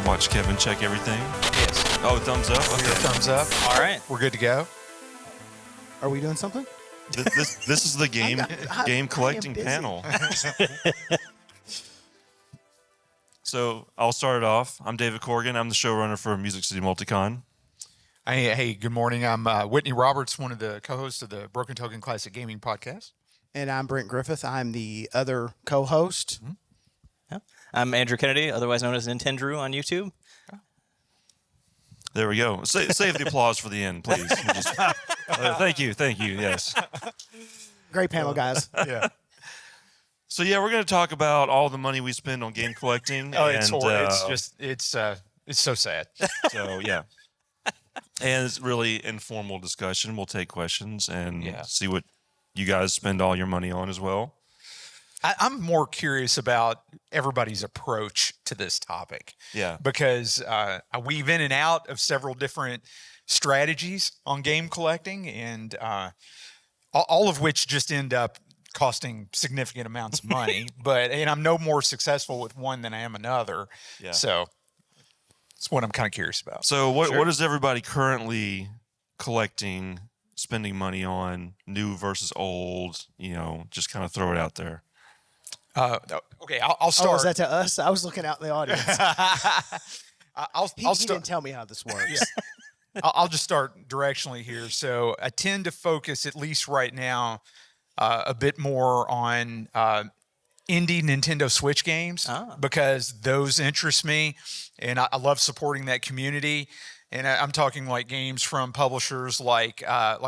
Watch Kevin check everything. Yes. Oh, thumbs up. Okay. Thumbs up. All right. We're good to go. Are we doing something? This is the game collecting panel. So I'll start it off. I'm David Corrigan. I'm the showrunner for Music City Multicon. Hey, good morning. I'm Whitney Roberts, one of the co-hosts of the Broken Token Classic Gaming Podcast. And I'm Brent Griffith. I'm the other co-host. Mm-hmm. Yeah. I'm Andrew Kennedy, otherwise known as Nintendrew on YouTube. There we go. Save the applause for the end, please. Thank you. Yes. Great panel, guys. Yeah. So yeah, we're going to talk about all the money we spend on game collecting. Oh, it's horrible. It's so sad. So yeah, and it's really informal discussion. We'll take questions and see what you guys spend all your money on as well. I'm more curious about everybody's approach to this topic. Yeah, because I weave in and out of several different strategies on game collecting, and all of which just end up costing significant amounts of money. And I'm no more successful with one than I am another. Yeah. So that's what I'm kind of curious about. So what is everybody currently collecting, spending money on, new versus old? Just kind of throw it out there. Okay, I'll start. Oh, is that to us? I was looking out in the audience. He didn't tell me how this works. Yeah. I'll just start directionally here. So I tend to focus, at least right now, a bit more on indie Nintendo Switch games because those interest me, and I love supporting that community. And I'm talking like games from publishers like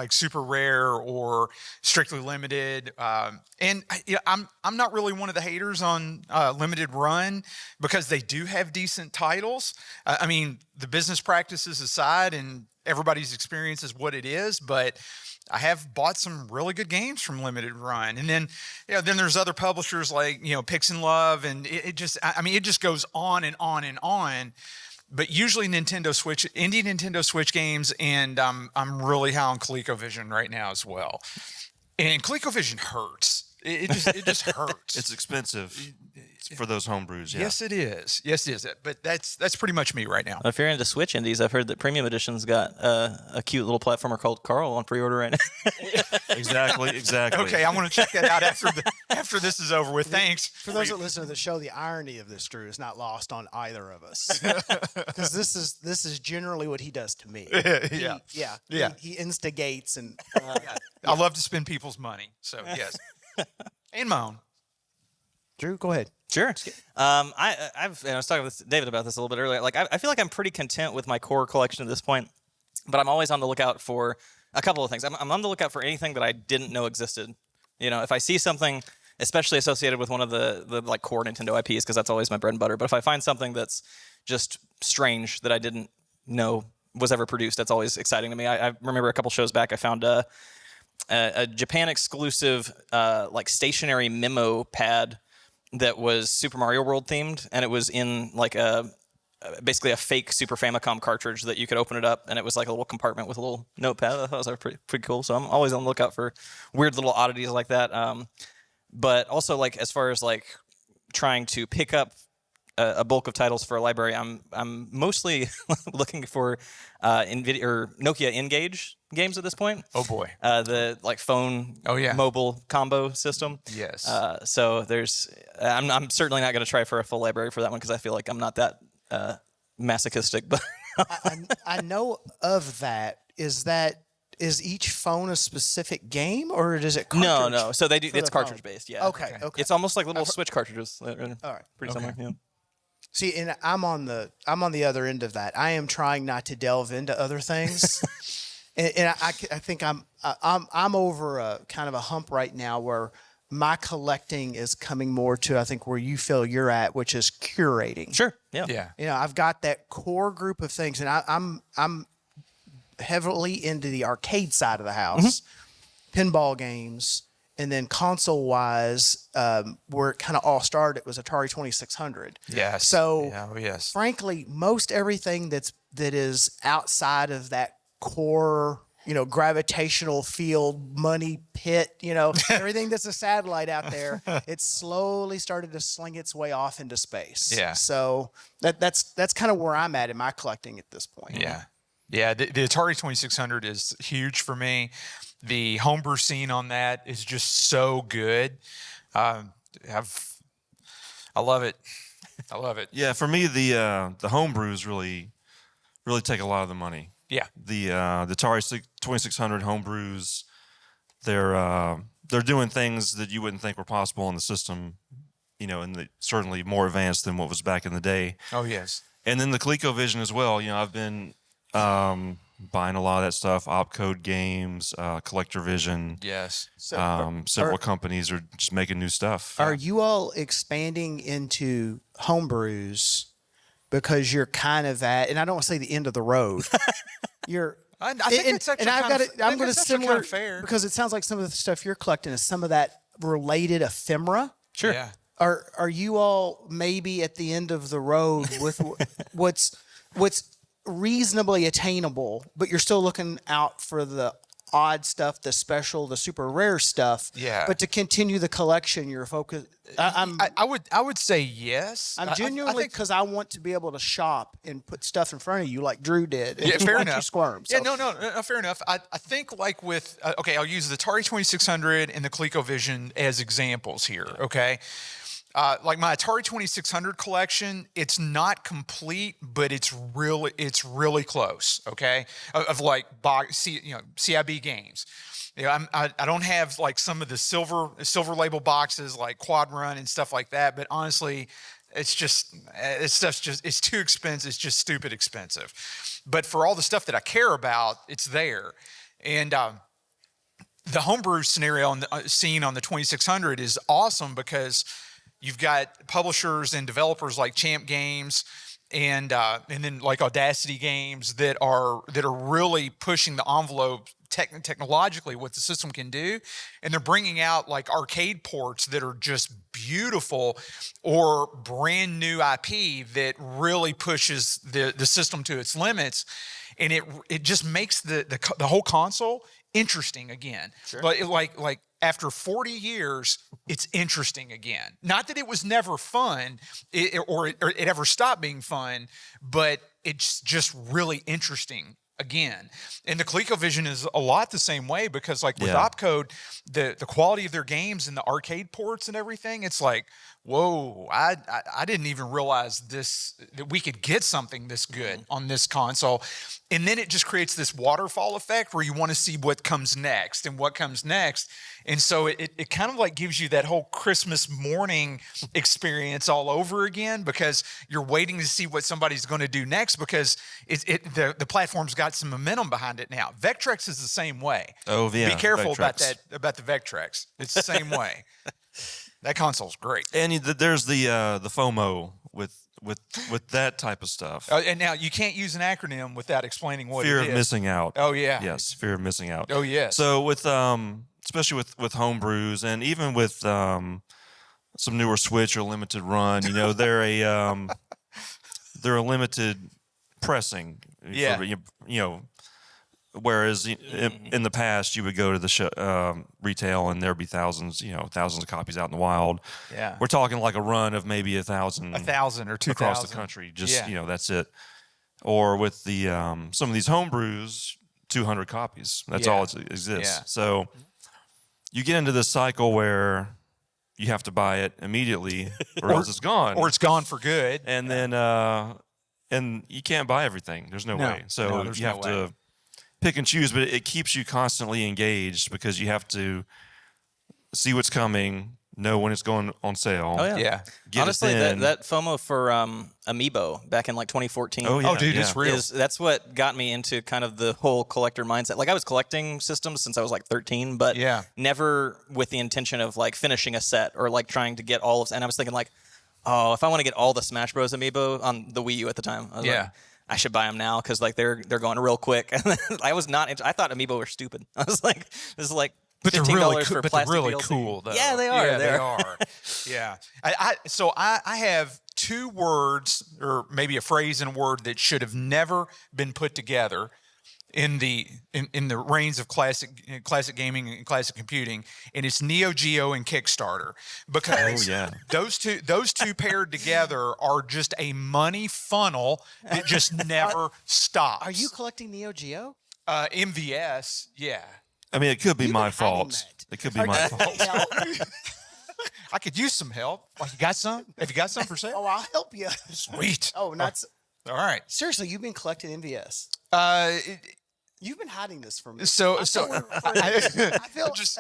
Super Rare or Strictly Limited. And I'm not really one of the haters on Limited Run because they do have decent titles. I mean, the business practices aside, and everybody's experience is what it is, but I have bought some really good games from Limited Run. And then, then there's other publishers like, Pix and Love, and it just goes on and on and on. But usually indie Nintendo Switch games, and I'm really high on ColecoVision right now as well. And ColecoVision hurts. It just hurts. It's expensive for those homebrews. Yeah. Yes, it is. But that's pretty much me right now. If you're into Switch indies, I've heard that Premium Edition's got a cute little platformer called Carl on pre-order right now. Exactly. Okay, I want to check that out after this is over with. Thanks. For those that listen to the show, the irony of this, Drew, is not lost on either of us. Because this is generally what he does to me. He instigates and. I love to spend people's money. So yes. And my own. Drew, go ahead. Sure. I was talking with David about this a little bit earlier. Like, I feel like I'm pretty content with my core collection at this point, but I'm always on the lookout for a couple of things. I'm on the lookout for anything that I didn't know existed. If I see something, especially associated with one of the like core Nintendo IPs, because that's always my bread and butter. But if I find something that's just strange that I didn't know was ever produced, that's always exciting to me. I remember a couple shows back, I found a Japan exclusive like stationary memo pad that was Super Mario World themed, and it was in like basically a fake Super Famicom cartridge that you could open it up, and it was like a little compartment with a little notepad. I thought it was pretty cool. So I'm always on the lookout for weird little oddities like that. But also, like, as far as like trying to pick up a bulk of titles for a library, I'm mostly looking for NVIDIA or Nokia N-Gage games at this point. Oh boy, the like phone mobile combo system. Yes. So I'm certainly not going to try for a full library for that one because I feel like I'm not that masochistic. But I know of that. Is each phone a specific game, or does it cartridge? No. So they do. It's cartridge based. Yeah. Okay. It's almost like little Switch cartridges. All right. Pretty similar. Yeah. See, and I'm on the other end of that. I am trying not to delve into other things, and I think I'm over a kind of a hump right now where my collecting is coming more to, I think, where you feel you're at, which is curating. Sure. Yeah. I've got that core group of things, and I'm heavily into the arcade side of the house, pinball games. And then console-wise, where it kind of all started, it was Atari 2600. Yes. So, frankly, most everything that is outside of that core gravitational field money pit, everything that's a satellite out there, it's slowly started to sling its way off into space. Yeah. So that's kind of where I'm at in my collecting at this point. Yeah. Yeah. The Atari 2600 is huge for me. The homebrew scene on that is just so good. I love it. I love it. Yeah, for me, the homebrews really take a lot of the money. Yeah. The Atari 2600 homebrews, they're doing things that you wouldn't think were possible in the system, and certainly more advanced than what was back in the day. Oh, yes. And then the ColecoVision as well. I've been buying a lot of that stuff, Opcode Games, Collector Vision. Yes. Several companies are just making new stuff. Are you all expanding into homebrews because you're kind of at, and I don't want to say the end of the road. I think it's actually I'm going to similar fair because it sounds like some of the stuff you're collecting is some of that related ephemera. Sure. Yeah. Are you all maybe at the end of the road with what's reasonably attainable, but you're still looking out for the odd stuff, the special, the super rare stuff. Yeah. But to continue the collection, you're focused. I would say yes. I'm genuinely because I want to be able to shop and put stuff in front of you like Drew did. Yeah, fair watch enough. You squirm. So. Yeah, no, fair enough. I think like with I'll use the Atari 2600 and the ColecoVision as examples here. Okay. Like my Atari 2600 collection, it's not complete, but it's really close. Okay, of like CIB games. I don't have like some of the silver label boxes like Quad Run and stuff like that. But honestly, it's too expensive. It's just stupid expensive. But for all the stuff that I care about, it's there. And the homebrew scenario scene on the 2600 is awesome because you've got publishers and developers like Champ Games and then like Audacity Games that are really pushing the envelope technologically what the system can do, and they're bringing out like arcade ports that are just beautiful or brand new IP that really pushes the system to its limits, and it just makes the whole console interesting again. Sure. Like after 40 years, it's interesting again. Not that it was never fun or it ever stopped being fun, but it's just really interesting again. And the ColecoVision is a lot the same way because like with Opcode, the quality of their games and the arcade ports and everything, it's like, whoa, I didn't even realize that we could get something this good on this console. And then it just creates this waterfall effect where you want to see what comes next and what comes next. And so it kind of like gives you that whole Christmas morning experience all over again because you're waiting to see what somebody's going to do next because the platform's got some momentum behind it now. Vectrex is the same way. Oh, yeah. Be careful Vectrex. about the Vectrex. It's the same way. That console's great. And there's the FOMO with that type of stuff. And now you can't use an acronym without explaining what Fear it is. of missing out. Oh, yeah. Yes, fear of missing out. Oh, yes. So with especially with homebrews and even with some newer Switch or limited run, they're a limited pressing. Yeah. For, whereas in the past you would go to the retail and there'd be thousands of copies out in the wild. Yeah. We're talking like a run of maybe 1,000 or 2,000 across the country. Just that's it. Or with the some of these homebrews, 200 copies. That's all it exists. Yeah. So you get into this cycle where you have to buy it immediately, or else it's gone, or it's gone for good. And then and you can't buy everything. There's no way. So you have to pick and choose, but it keeps you constantly engaged because you have to see what's coming, know when it's going on sale. Oh, yeah. Get Honestly, it in. that FOMO for Amiibo back in like 2014. Oh, yeah. Oh, dude, it's real. That's what got me into kind of the whole collector mindset. Like I was collecting systems since I was like 13, but never with the intention of like finishing a set or like trying to get all of. And I was thinking like, oh, if I want to get all the Smash Bros. Amiibo on the Wii U at the time, I was like, I should buy them now because like they're going real quick. And I was not. I thought Amiibo were stupid. I was like, this is like. But they're really cool. But they're really DLC. cool, though. Yeah, they are. Yeah, they are. Yeah. So I have two words, or maybe a phrase and a word that should have never been put together, in the reigns of classic gaming and classic computing, and it's Neo Geo and Kickstarter, because those two paired together are just a money funnel that just never stops. Are you collecting Neo Geo? MVS, yeah. I mean, it could be my fault. It could be my fault. I could use some help. Like, you got some? Have you got some for sale? Oh, I'll help you. Sweet. Oh, not all right. seriously. You've been collecting MVS. You've been hiding this from me. I feel just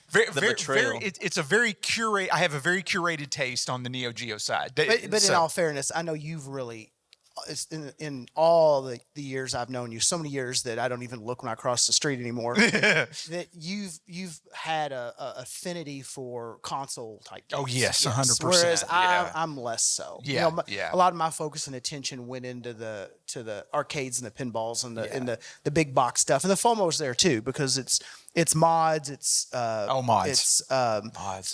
very, betrayal. it's a very curate. I have a very curated taste on the Neo Geo side. But in all fairness, I know you've really, it's in all the years I've known you, so many years that I don't even look when I cross the street anymore. That you've had a affinity for console type games. Oh yes, 100%. Whereas I'm less so. Yeah, A lot of my focus and attention went into the arcades and the pinballs and the big box stuff, and the FOMO's there too, because it's mods, it's mods,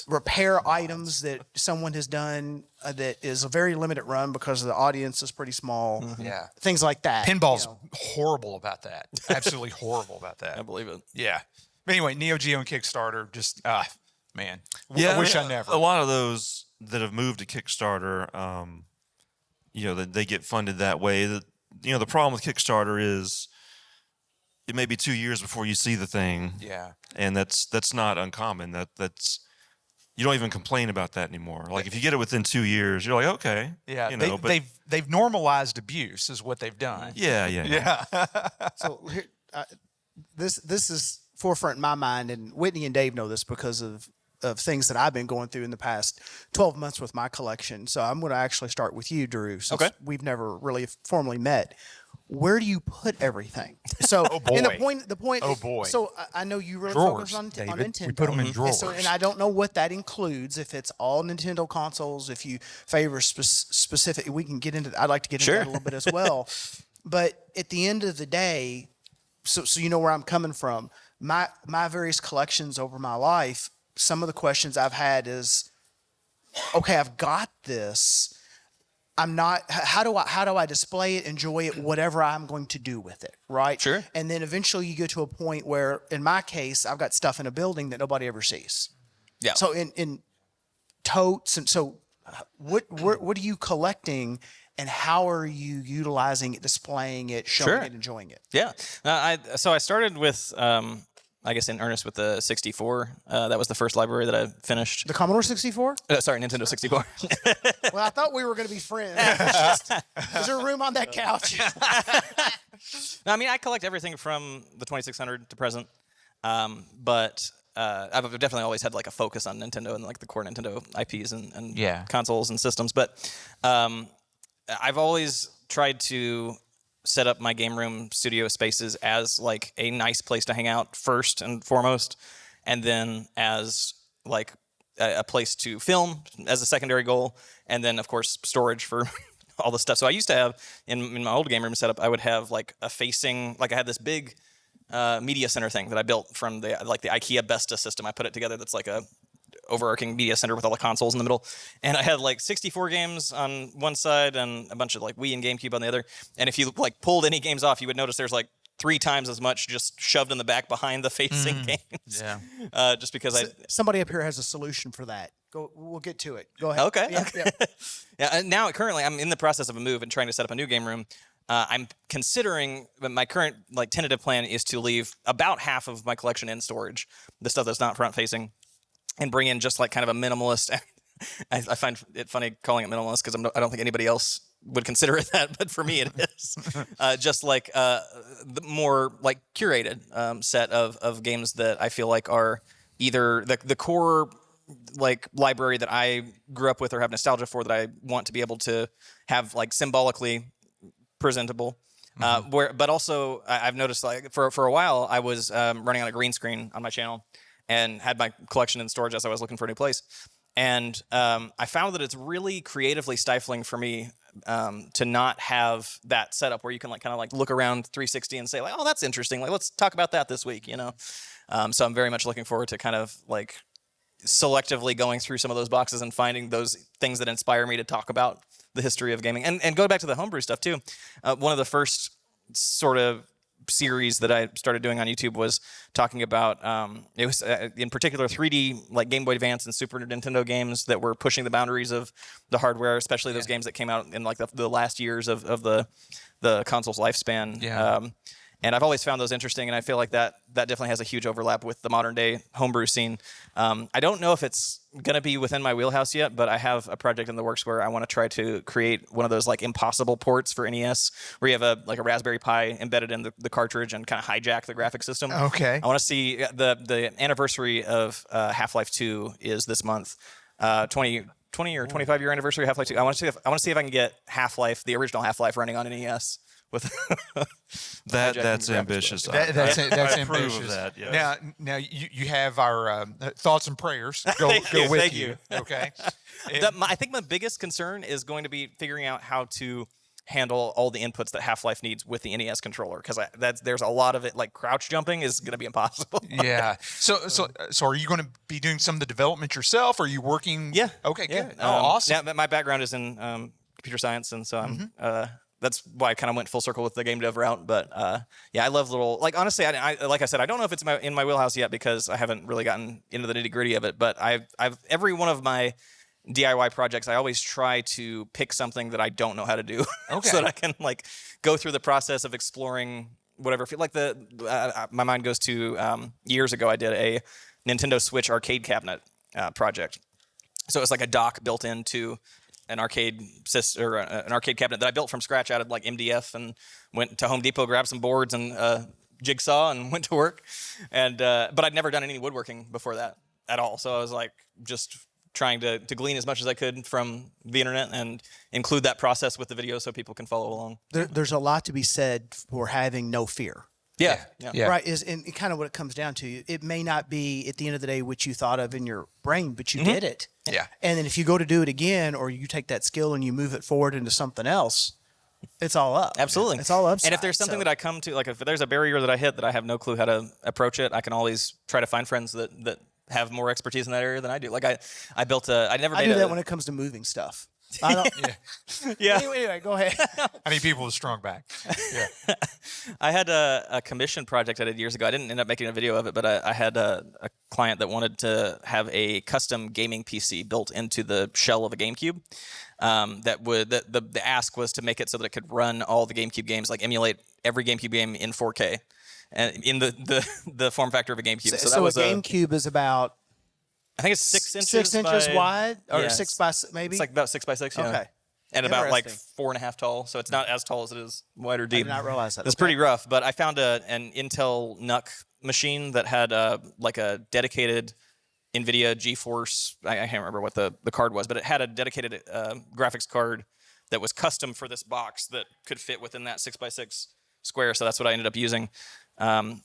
repair items that someone has done that is a very limited run because the audience is pretty small. Mm-hmm. Yeah, things like that. Pinball's horrible about that. Absolutely horrible about that. I believe it. Yeah. But anyway, Neo Geo and Kickstarter, just man. Yeah, I wish I never. A lot of those that have moved to Kickstarter, that they get funded that way. The problem with Kickstarter is it may be 2 years before you see the thing. Yeah. And that's not uncommon. That's you don't even complain about that anymore. Like, if you get it within 2 years, you're like, okay. Yeah. They've normalized abuse is what they've done. Yeah. So here, this is forefront in my mind, and Whitney and Dave know this because of things that I've been going through in the past 12 months with my collection. So I'm going to actually start with you, Drew, since we've never really formally met. Where do you put everything? So, and the point. Oh boy. So I know you really drawers, focus on David. Nintendo. We put them in drawers. And I don't know what that includes. If it's all Nintendo consoles, if you favor specific, we can get into. I'd like to get into that a little bit as well. But at the end of the day, so you know where I'm coming from. My various collections over my life. Some of the questions I've had is, okay, I've got this. I'm not. How do I display it, enjoy it, whatever I'm going to do with it, right? Sure. And then eventually you get to a point where, in my case, I've got stuff in a building that nobody ever sees. Yeah. So in totes, and so what are you collecting, and how are you utilizing it, displaying it, showing it, enjoying it? Yeah. I started with. I guess in earnest with the 64. That was the first library that I finished. The Commodore 64? Sorry, Nintendo 64. Well, I thought we were going to be friends. Is there room on that couch? No, I mean, I collect everything from the 2600 to present, but I've definitely always had like a focus on Nintendo and like the core Nintendo IPs and consoles and systems. But I've always tried to set up my game room studio spaces as like a nice place to hang out first and foremost, and then as like a place to film as a secondary goal, and then of course storage for all the stuff. So I used to have in my old game room setup, I would have like a facing, like I had this big media center thing that I built from the IKEA Besta system. I put it together. That's like a overarching media center with all the consoles in the middle, and I had like 64 games on one side and a bunch of like Wii and GameCube on the other. And if you like pulled any games off, you would notice there's like 3 times as much just shoved in the back behind the facing games. Yeah. Just because somebody up here has a solution for that. We'll get to it. Go ahead. Okay. Yeah. Yeah. And now currently I'm in the process of a move and trying to set up a new game room. I'm considering, but my current like tentative plan is to leave about half of my collection in storage, the stuff that's not front facing, and bring in just like kind of a minimalist. I find it funny calling it minimalist because I don't think anybody else would consider it that, but for me it is. Just like the more like curated set of games that I feel like are either the core like library that I grew up with or have nostalgia for, that I want to be able to have like symbolically presentable. But also I've noticed like for a while I was running on a green screen on my channel and had my collection in storage as I was looking for a new place. And I found that it's really creatively stifling for me to not have that setup where you can like kind of like look around 360 and say like, oh, that's interesting. Like, let's talk about that this week, you know? So I'm very much looking forward to kind of like selectively going through some of those boxes and finding those things that inspire me to talk about the history of gaming. And go back to the homebrew stuff too. One of the first sort of series that I started doing on YouTube was talking about it was in particular 3D like Game Boy Advance and Super Nintendo games that were pushing the boundaries of the hardware, especially those games that came out in like the last years of the console's lifespan. Yeah. And I've always found those interesting, and I feel like that definitely has a huge overlap with the modern day homebrew scene. I don't know if it's going to be within my wheelhouse yet, but I have a project in the works where I want to try to create one of those like impossible ports for NES, where you have a Raspberry Pi embedded in the cartridge and kind of hijack the graphic system. Okay. I want to see the anniversary of Half-Life 2 is this month, 20 or 25 year anniversary of Half-Life 2. I want to see if I can get Half-Life, the original Half-Life, running on NES. With that's ambitious. That's I ambitious. approve of that. Yes. Now you have our thoughts and prayers. Go with thank you. Okay. I think my biggest concern is going to be figuring out how to handle all the inputs that Half-Life needs with the NES controller, because there's a lot of it. Like crouch jumping is going to be impossible. Yeah. So are you going to be doing some of the development yourself? Or are you working? Yeah. Okay. Yeah. Good. Awesome. Yeah. My background is in computer science, and so I'm. That's why I kind of went full circle with the game dev route. But I love little, like, honestly, I like I said, I don't know if it's in my wheelhouse yet because I haven't really gotten into the nitty gritty of it. But I've every one of my DIY projects, I always try to pick something that I don't know how to do, so that I can like go through the process of exploring whatever. Like my mind goes to years ago, I did a Nintendo Switch arcade cabinet project. So it's like a dock built into an arcade an arcade cabinet that I built from scratch out of like MDF, and went to Home Depot, grabbed some boards and jigsaw, and went to work. And but I'd never done any woodworking before that at all, so I was like just trying to glean as much as I could from the internet and include that process with the video so people can follow along. There's a lot to be said for having no fear. Yeah. Right. And kind of what it comes down to. It may not be at the end of the day what you thought of in your brain, but you did it. Yeah. And then if you go to do it again, or you take that skill and you move it forward into something else, it's all up. Absolutely. It's all upside. And if there's something that I come to, like if there's a barrier that I hit that I have no clue how to approach it, I can always try to find friends that have more expertise in that area than I do. Like I built I do that when it comes to moving stuff. I don't. Yeah. Anyway, go ahead. I need people with strong back. Yeah. I had a commission project I did years ago. I didn't end up making a video of it, but I had a client that wanted to have a custom gaming PC built into the shell of a GameCube. The ask was to make it so that it could run all the GameCube games, like emulate every GameCube game in 4K, and in the form factor of a GameCube. So that was a GameCube is about, I think it's 6 inches. 6 inches wide, or yeah, 6 by maybe. It's like about 6 by 6. Yeah. Okay. And about like Interesting. 4.5 tall, so it's not as tall as it is wide or deep. I did not realize that. It's pretty rough, but I found an Intel NUC machine that had like a dedicated NVIDIA GeForce. I can't remember what the card was, but it had a dedicated graphics card that was custom for this box that could fit within that 6 by 6 square. So that's what I ended up using. There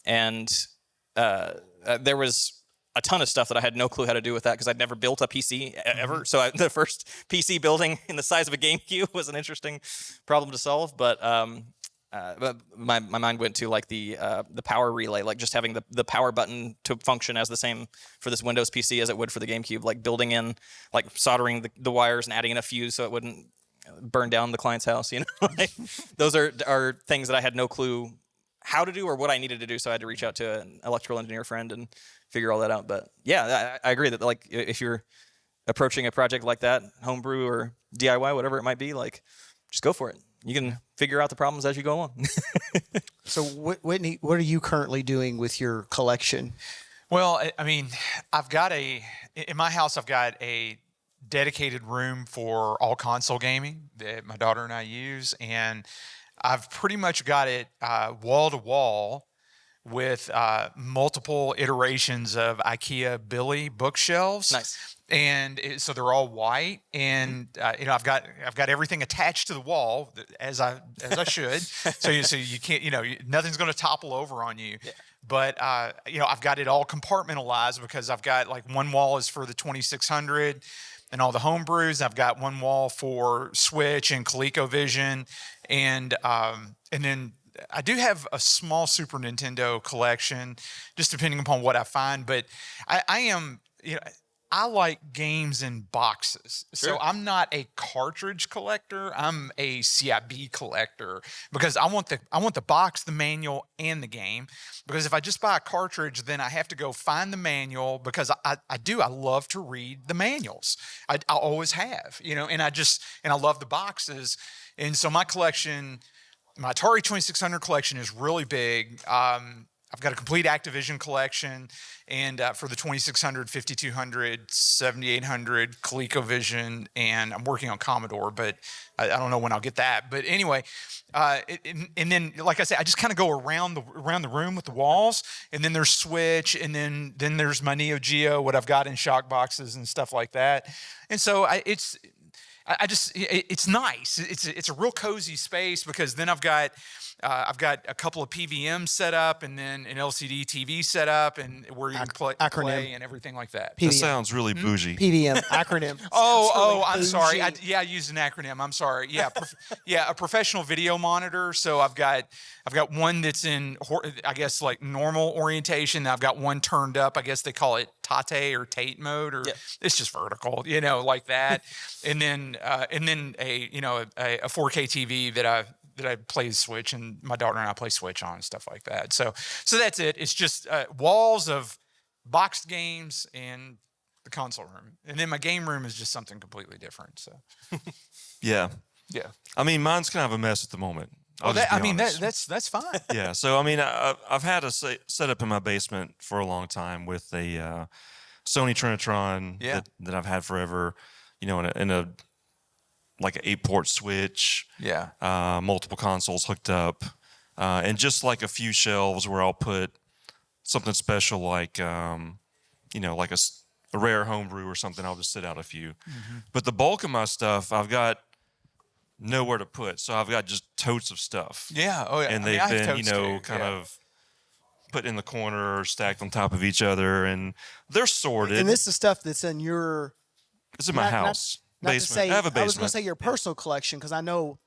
was a ton of stuff that I had no clue how to do with that because I'd never built a PC ever. So the first PC building in the size of a GameCube was an interesting problem to solve. But my mind went to like the power relay, like just having the power button to function as the same for this Windows PC as it would for the GameCube, like building in, like soldering the wires and adding in a fuse so it wouldn't burn down the client's house. You know, like, those are things that I had no clue how to do or what I needed to do. So I had to reach out to an electrical engineer friend and figure all that out. But yeah, I agree that like if you're approaching a project like that, homebrew or DIY, whatever it might be, like just go for it. You can figure out the problems as you go along. So Whitney, what are you currently doing with your collection? Well, I mean, in my house, I've got a dedicated room for all console gaming that my daughter and I use. And I've pretty much got it wall to wall with multiple iterations of IKEA Billy bookshelves. Nice. And so they're all white, and I've got everything attached to the wall as I should. so you can't, nothing's going to topple over on you. Yeah. But I've got it all compartmentalized because I've got like one wall is for the 2600 and all the home brews. I've got one wall for Switch and ColecoVision, and then I do have a small Super Nintendo collection, just depending upon what I find. But I am, I like games in boxes. Sure. So I'm not a cartridge collector. I'm a CIB collector because I want the box, the manual, and the game. Because if I just buy a cartridge, then I have to go find the manual because I love to read the manuals. I always have, and I love the boxes. And so my collection, my Atari 2600 collection is really big. I've got a complete Activision collection, and for the 2600, 5200, 7800, ColecoVision, and I'm working on Commodore, but I don't know when I'll get that. But anyway, and then, like I said, I just kind of go around the room with the walls, and then there's Switch, and then there's my Neo Geo, what I've got in shock boxes and stuff like that. And so it's nice. It's a real cozy space because then I've got a couple of PVMs set up and then an LCD TV set up and where you can play and everything like that. That sounds really bougie. PVM acronym. I'm sorry. I used an acronym. I'm sorry. Yeah, a professional video monitor. So I've got one that's in, I guess, like normal orientation. I've got one turned up. I guess they call it Tate or Tate mode, or it's just vertical, like that. and then a 4K TV that I play Switch, and my daughter and I play Switch on and stuff like that. So that's it. It's just walls of boxed games and the console room, and then my game room is just something completely different. So Yeah. I mean, mine's kind of a mess at the moment. That's fine. Yeah. So I mean, I've had a setup in my basement for a long time with a Sony Trinitron that I've had forever. In a like an 8-port switch. Yeah. Multiple consoles hooked up, and just like a few shelves where I'll put something special like like a rare homebrew or something. I'll just sit out a few. Mm-hmm. But the bulk of my stuff, I've got nowhere to put, so I've got just totes of stuff. Yeah. Oh yeah. And they've been kind of put in the corner or stacked on top of each other, and they're sorted. And this is stuff that's in your. It's in my house. Not basement. To say, I have a basement. I was going to say your personal collection because I know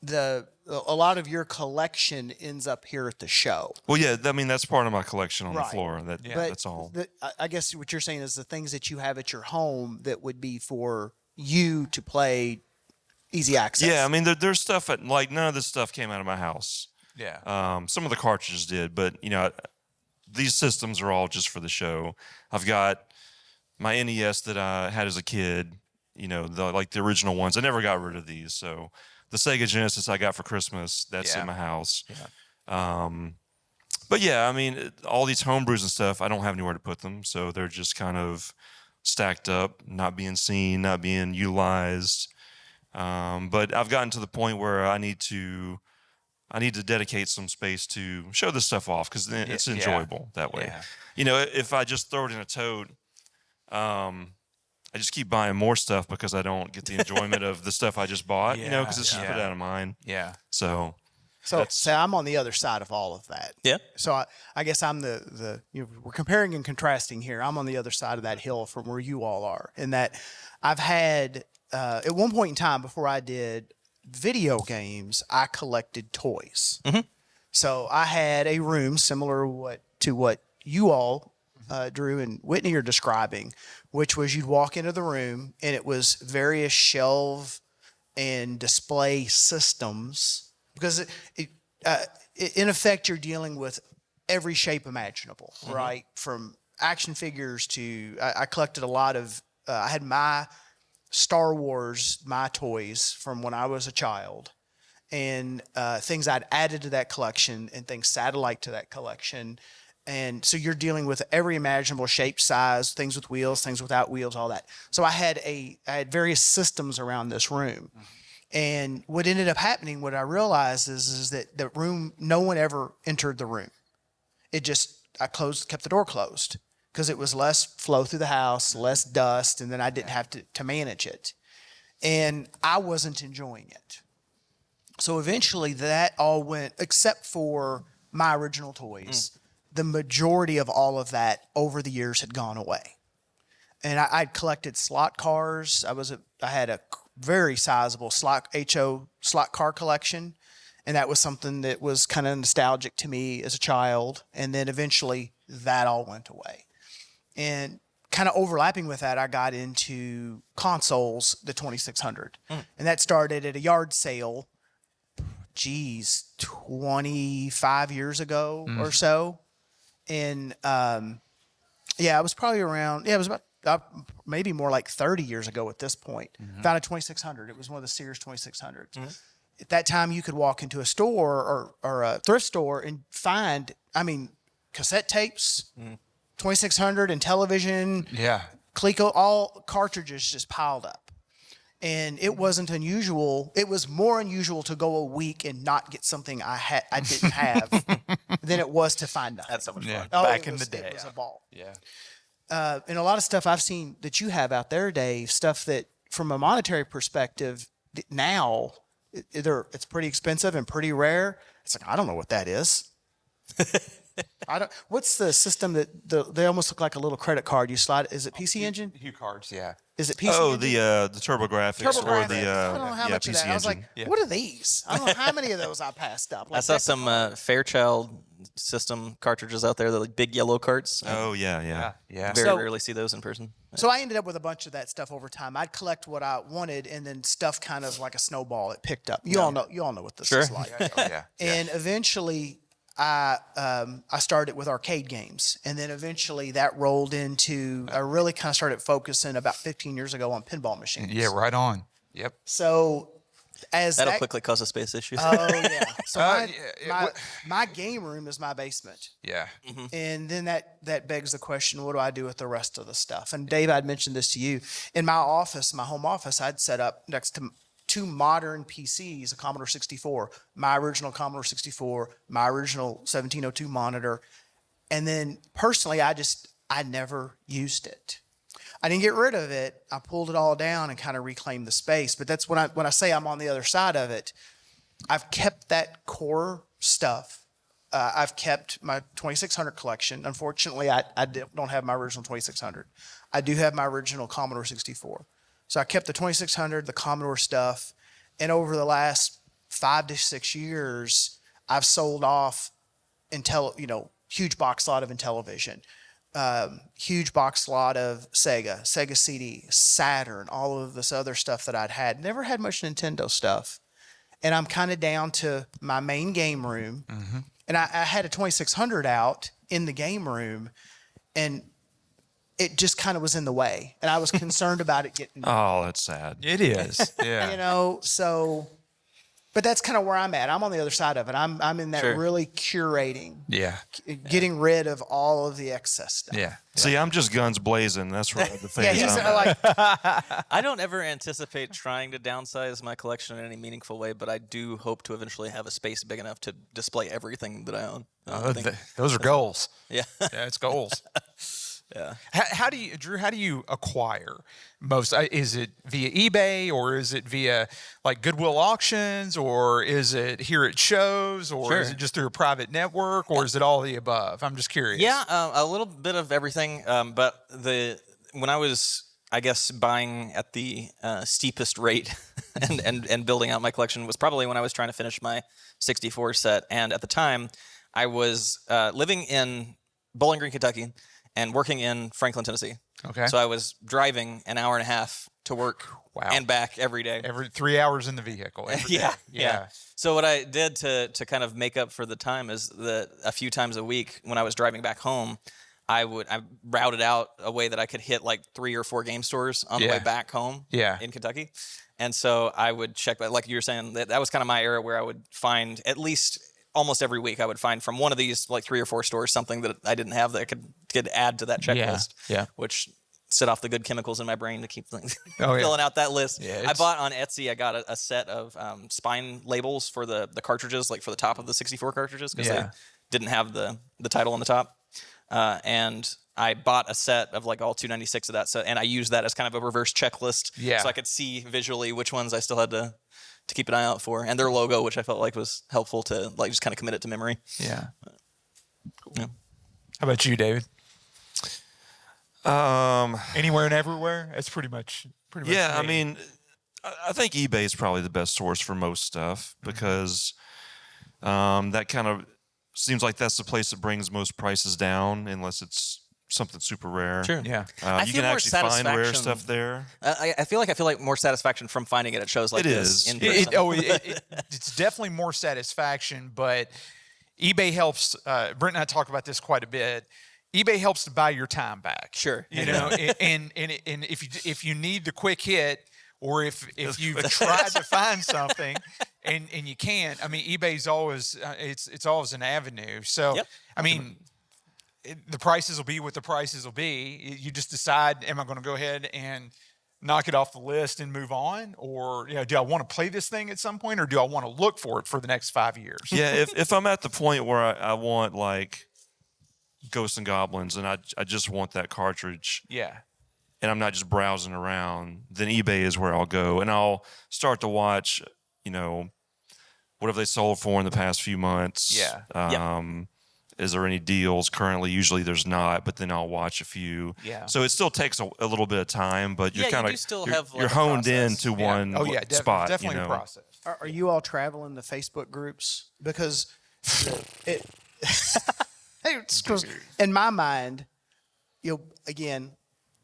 a lot of your collection ends up here at the show. Well, yeah, I mean that's part of my collection on the floor. That's all. I guess what you're saying is the things that you have at your home that would be for you to play easy access. Yeah, I mean there's stuff like none of this stuff came out of my house. Yeah. Some of the cartridges did, but these systems are all just for the show. I've got my NES that I had as a kid. The original ones. I never got rid of these. So the Sega Genesis I got for Christmas, that's in my house. Yeah. But yeah, I mean, all these homebrews and stuff, I don't have anywhere to put them. So they're just kind of stacked up, not being seen, not being utilized. But I've gotten to the point where I need to dedicate some space to show this stuff off because then it's enjoyable that way. Yeah. If I just throw it in a tote, I just keep buying more stuff because I don't get the enjoyment of the stuff I just bought, because it's just put out of mind. Yeah. So I'm on the other side of all of that. Yeah. So I guess I'm we're comparing and contrasting here. I'm on the other side of that hill from where you all are, in that I've had at one point in time before I did video games, I collected toys. Mm-hmm. So I had a room similar to what you all, Drew and Whitney, are describing, which was you'd walk into the room and it was various shelf and display systems because in effect you're dealing with every shape imaginable, right? From action figures to I collected a lot of I had my Star Wars, my toys from when I was a child, and things I'd added to that collection and things satellite to that collection. And so you're dealing with every imaginable shape, size, things with wheels, things without wheels, all that. So I had various systems around this room. Mm-hmm. And what ended up happening, what I realized is that the room, no one ever entered the room. I kept the door closed because it was less flow through the house, less dust, and then I didn't have to manage it. And I wasn't enjoying it. So eventually that all went, except for my original toys. The majority of all of that over the years had gone away. And I'd collected slot cars. I had a very sizable slot car collection. And that was something that was kind of nostalgic to me as a child. And then eventually that all went away. And kind of overlapping with that, I got into consoles, the 2600. And that started at a yard sale, 25 years ago or so. And it was probably around, it was about maybe more like 30 years ago at this point. Found a 2600. It was one of the Sears 2600s. At that time, you could walk into a store or a thrift store and find, cassette tapes, 2600 and television, Coleco, all cartridges just piled up. And it wasn't unusual. It was more unusual to go a week and not get something I didn't have than it was to find nothing. That's so much fun. Back in the day. It was a ball. Yeah. And a lot of stuff I've seen that you have out there, Dave, stuff that from a monetary perspective, now it's pretty expensive and pretty rare. It's like, I don't know what that is. What's the system that they almost look like a little credit card? You slide. Is it PC Engine? Hue cards, yeah. Is it PC? Oh, Engine? the TurboGrafx or the I don't know how much PC of that. I was Engine. like, what are these? I don't know how many of those I passed up. Like, I saw some Fairchild system cartridges out there, the like big yellow carts. Oh yeah. Very rarely see those in person. So I ended up with a bunch of that stuff over time. I'd collect what I wanted, and then stuff kind of like a snowball. It picked up. You all know what this is like. And eventually, I started with arcade games, and then eventually that rolled into. I really kind of started focusing about 15 years ago on pinball machines. Yeah, right on. Yep. So That'll quickly cause a space issue. Oh yeah. So my game room is my basement. Yeah. And then that begs the question, what do I do with the rest of the stuff? And Dave, I'd mentioned this to you. In my office, my home office, I'd set up next to two modern PCs, a Commodore 64, my original Commodore 64, my original 1702 monitor. And then personally, I never used it. I didn't get rid of it. I pulled it all down and kind of reclaimed the space. But that's when I say I'm on the other side of it. I've kept that core stuff. I've kept my 2600 collection. Unfortunately, I don't have my original 2600. I do have my original Commodore 64. So I kept the 2600, the Commodore stuff, and over the last 5 to 6 years, I've sold off huge box lot of Intellivision. Huge box lot of Sega CD, Saturn, all of this other stuff that I'd had. Never had much Nintendo stuff. And I'm kind of down to my main game room. And I had a 2600 out in the game room, and it just kind of was in the way. And I was concerned about it getting... Oh, that's sad. It is. Yeah. But that's kind of where I'm at. I'm on the other side of it. I'm in that really curating. Yeah. Getting rid of all of the excess stuff. Yeah. See, I'm just guns blazing. That's where the thing Yeah, is. he's like, I don't ever anticipate trying to downsize my collection in any meaningful way, but I do hope to eventually have a space big enough to display everything that I own. Those are goals. Yeah. Yeah, it's goals. Yeah. How do you, Drew? How do you acquire most? Is it via eBay, or is it via like Goodwill auctions, or is it here at shows, or is it just through a private network, or is it all the above? I'm just curious. Yeah, a little bit of everything. But when I was, I guess, buying at the steepest rate and building out my collection was probably when I was trying to finish my 64 set. And at the time, I was living in Bowling Green, Kentucky, and working in Franklin, Tennessee. Okay. So I was driving an hour and a half to work and back every day. Every 3 hours in the vehicle. Every day. Yeah. So what I did to kind of make up for the time is that a few times a week when I was driving back home, I routed out a way that I could hit like 3 or 4 game stores on the way back home in Kentucky. And so I would check, like you were saying, that was kind of my era where I would find at least almost every week I would find from one of these like 3 or 4 stores something that I didn't have that I could add to that checklist. Which set off the good chemicals in my brain to keep filling out that list. Yeah, I bought on Etsy. I got a set of spine labels for the cartridges, like for the top of the 64 cartridges, because they didn't have the title on the top. And I bought a set of like all 296 of that set, and I used that as kind of a reverse checklist, so I could see visually which ones I still had to keep an eye out for, and their logo, which I felt like was helpful to like just kind of commit it to memory. Yeah. Cool. Yeah. How about you, David? Anywhere and everywhere. That's pretty much. Yeah, I mean, I think eBay is probably the best source for most stuff because that kind of seems like that's the place that brings most prices down, unless it's something super rare. Sure. Yeah. I You feel can more actually find rare satisfaction- stuff there. I feel like more satisfaction from finding it at shows like It this. is. In person. It's definitely more satisfaction, but eBay helps. Brent and I talk about this quite a bit. eBay helps to buy your time back. Sure. You know, and if you need the quick hit, or if you've tried to find something and you can't, I mean, eBay's always it's always an avenue. So Yep. I mean, the prices will be what the prices will be. You just decide, am I going to go ahead and knock it off the list and move on, or do I want to play this thing at some point, or do I want to look for it for the next 5 years? Yeah, if I'm at the point where I want like Ghosts and Goblins and I just want that cartridge, Yeah. and I'm not just browsing around, then eBay is where I'll go, and I'll start to watch, what have they sold for in the past few months? Yeah. Is there any deals currently? Usually there's not, but then I'll watch a few. Yeah. So it still takes a little bit of time, but you're Yeah, kind you do of still have, like, you're a honed process. into one Oh yeah, spot. definitely a process. Are you all traveling the Facebook groups? Because it, in my mind, again,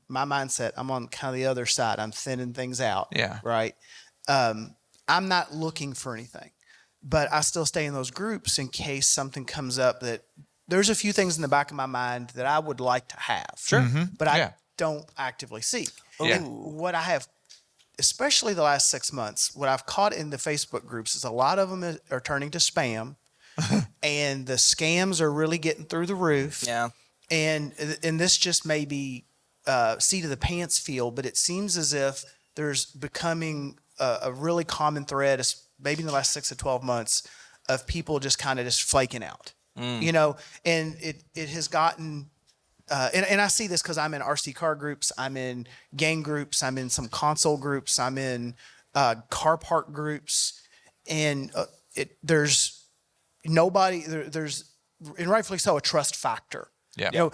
my mindset, I'm on kind of the other side. I'm thinning things out. Yeah. Right. I'm not looking for anything, but I still stay in those groups in case something comes up that there's a few things in the back of my mind that I would like to have. Sure. But I Yeah. don't actively seek. Yeah. And what I have, especially the last 6 months, what I've caught in the Facebook groups is a lot of them are turning to spam, and the scams are really getting through the roof. Yeah. And this just may be seat of the pants feel, but it seems as if there's becoming a really common thread, maybe in the last 6 to 12 months, of people just kind of just flaking out. And it has gotten, and I see this because I'm in RC car groups, I'm in game groups, I'm in some console groups, I'm in car park groups, and there's nobody, there's, and rightfully so, a trust factor. Yeah.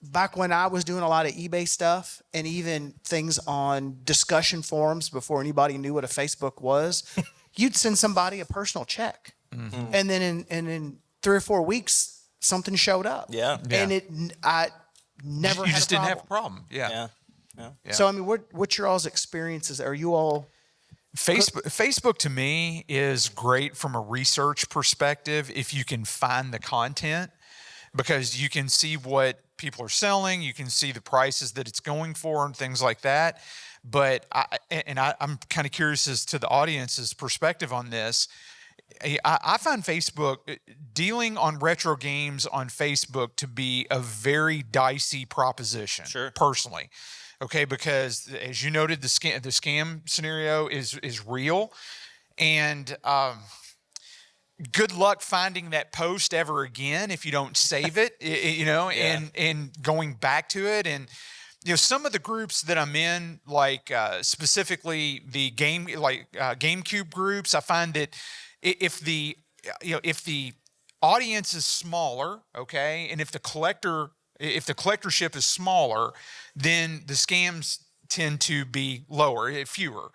Back when I was doing a lot of eBay stuff and even things on discussion forums before anybody knew what a Facebook was, you'd send somebody a personal check. Mm-hmm. And then in 3 or 4 weeks, something showed up. Yeah. And I never You had just a problem. didn't have a problem. Yeah. Yeah. So, I mean, what's your all's experiences? Are you all... Facebook to me is great from a research perspective if you can find the content, because you can see what people are selling, you can see the prices that it's going for and things like that. But I'm kind of curious as to the audience's perspective on this. I find Facebook, dealing on retro games on Facebook, to be a very dicey proposition. Sure. Personally. Okay, because as you noted, the scam scenario is real, and good luck finding that post ever again if you don't save it. And going back to it. And some of the groups that I'm in, like specifically the GameCube groups, I find that if the audience is smaller, okay, and if the collectorship is smaller, then the scams tend to be lower, fewer.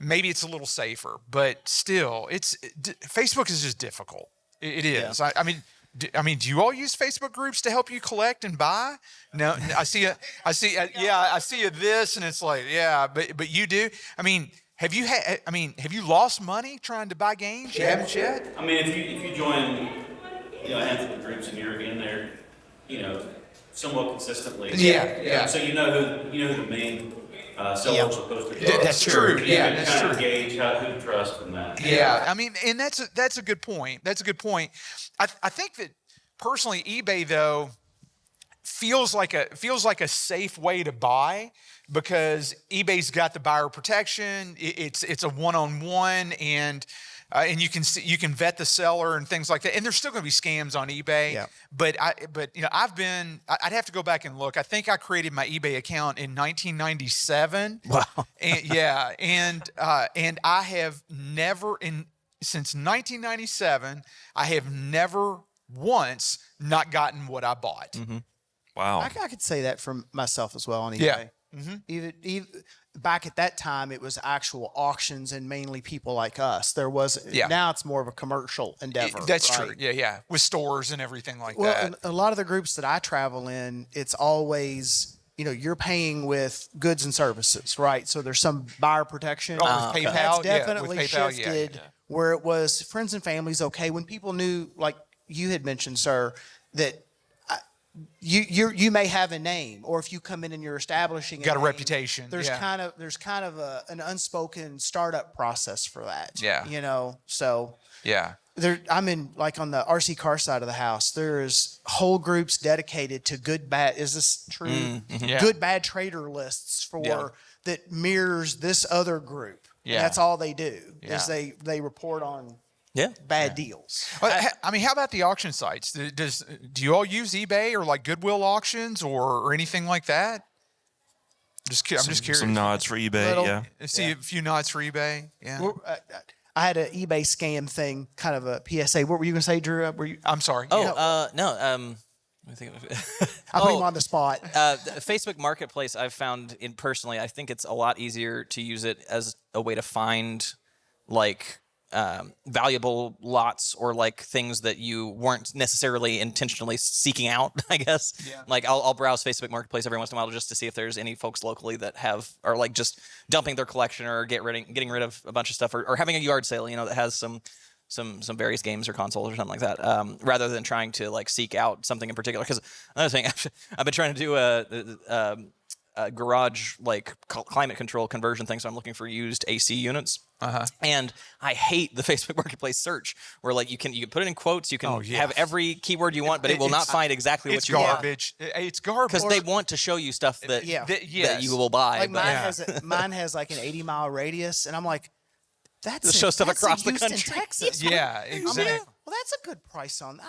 Maybe it's a little safer, but still, Facebook is just difficult. It is. Yeah. I mean, do you all use Facebook groups to help you collect and buy? No, I see you this, and it's like, but you do. I mean, have you lost money trying to buy games? You haven't yet? I mean, if you join, a handful of groups and you're in there, somewhat consistently. Yeah. So you know who the main sellers are supposed to be. That's true. Yeah, you can that's kind true. of gauge who to trust from that. Yeah, I mean, and that's a good point. That's a good point. I think that personally, eBay though feels like a safe way to buy, because eBay's got the buyer protection. It's a one-on-one, and you can vet the seller and things like that. And there's still going to be scams on eBay. Yeah. But I'd have to go back and look. I think I created my eBay account in 1997. Wow. And I have never since 1997, I have never once not gotten what I bought. Mm-hmm. Wow. I could say that from myself as well on eBay. Even back at that time, it was actual auctions and mainly people like us. There was now it's more of a commercial endeavor. That's right? true. Yeah, with stores and everything like Well, that. a lot of the groups that I travel in, it's always you're paying with goods and services, right? So there's some buyer protection. Oh, with PayPal, That's yeah, with definitely PayPal, shifted where it was friends and families. Okay, when people knew, like you had mentioned, sir, that you may have a name, or if you come in and you're establishing Got a name, reputation. There's kind of an unspoken startup process for that. Yeah. So Yeah. I'm in like on the RC car side of the house. There's whole groups dedicated to good bad. Is this true? Yeah. Good bad trader lists for that mirrors this other group. Yeah. And that's all they do Yeah. is they report on Yeah. bad deals. I mean, how about the auction sites? Do you all use eBay or like Goodwill auctions or anything like that? I'm just curious. Some nods for eBay. Little- Yeah. I see a few nods for eBay. Yeah. I had an eBay scam thing, kind of a PSA. What were you going to say, Drew? Were you? I'm sorry. Oh, no. Let me think of it. I put him on the spot. The Facebook Marketplace, I've found personally, I think it's a lot easier to use it as a way to find like valuable lots or like things that you weren't necessarily intentionally seeking out, I guess. Yeah. Like I'll browse Facebook Marketplace every once in a while just to see if there's any folks locally that are like just dumping their collection or getting rid of a bunch of stuff or having a yard sale, that has some various games or consoles or something like that, rather than trying to like seek out something in particular. Because another thing, I've been trying to do a garage like climate control conversion thing, so I'm looking for used AC units. And I hate the Facebook Marketplace search, where like you can put it in quotes, you can have every keyword you want, but it will not find exactly what you want. It's garbage. Because they want to show you stuff that you will buy. Like mine has like an 80-mile radius, and I'm like, that's show stuff across the Houston, country. Texas. Yeah, I'm exactly. like, well, that's a good price on.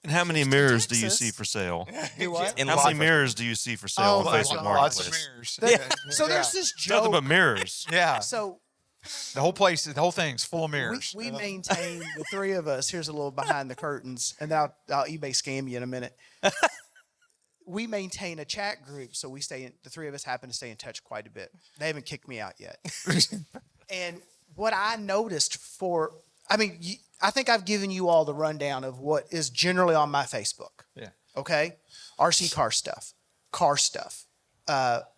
And how many mirrors do you see for sale? Do what? In How life. many mirrors do you see for sale Oh, on Facebook Lots of Marketplace? mirrors. So there's this Nothing joke. but mirrors. Yeah. So The whole thing's full of mirrors. we maintain the three of us. Here's a little behind the curtains, and I'll eBay scam you in a minute. We maintain a chat group, so the three of us happen to stay in touch quite a bit. They haven't kicked me out yet. And what I noticed I think I've given you all the rundown of what is generally on my Facebook. Yeah. Okay, RC car stuff,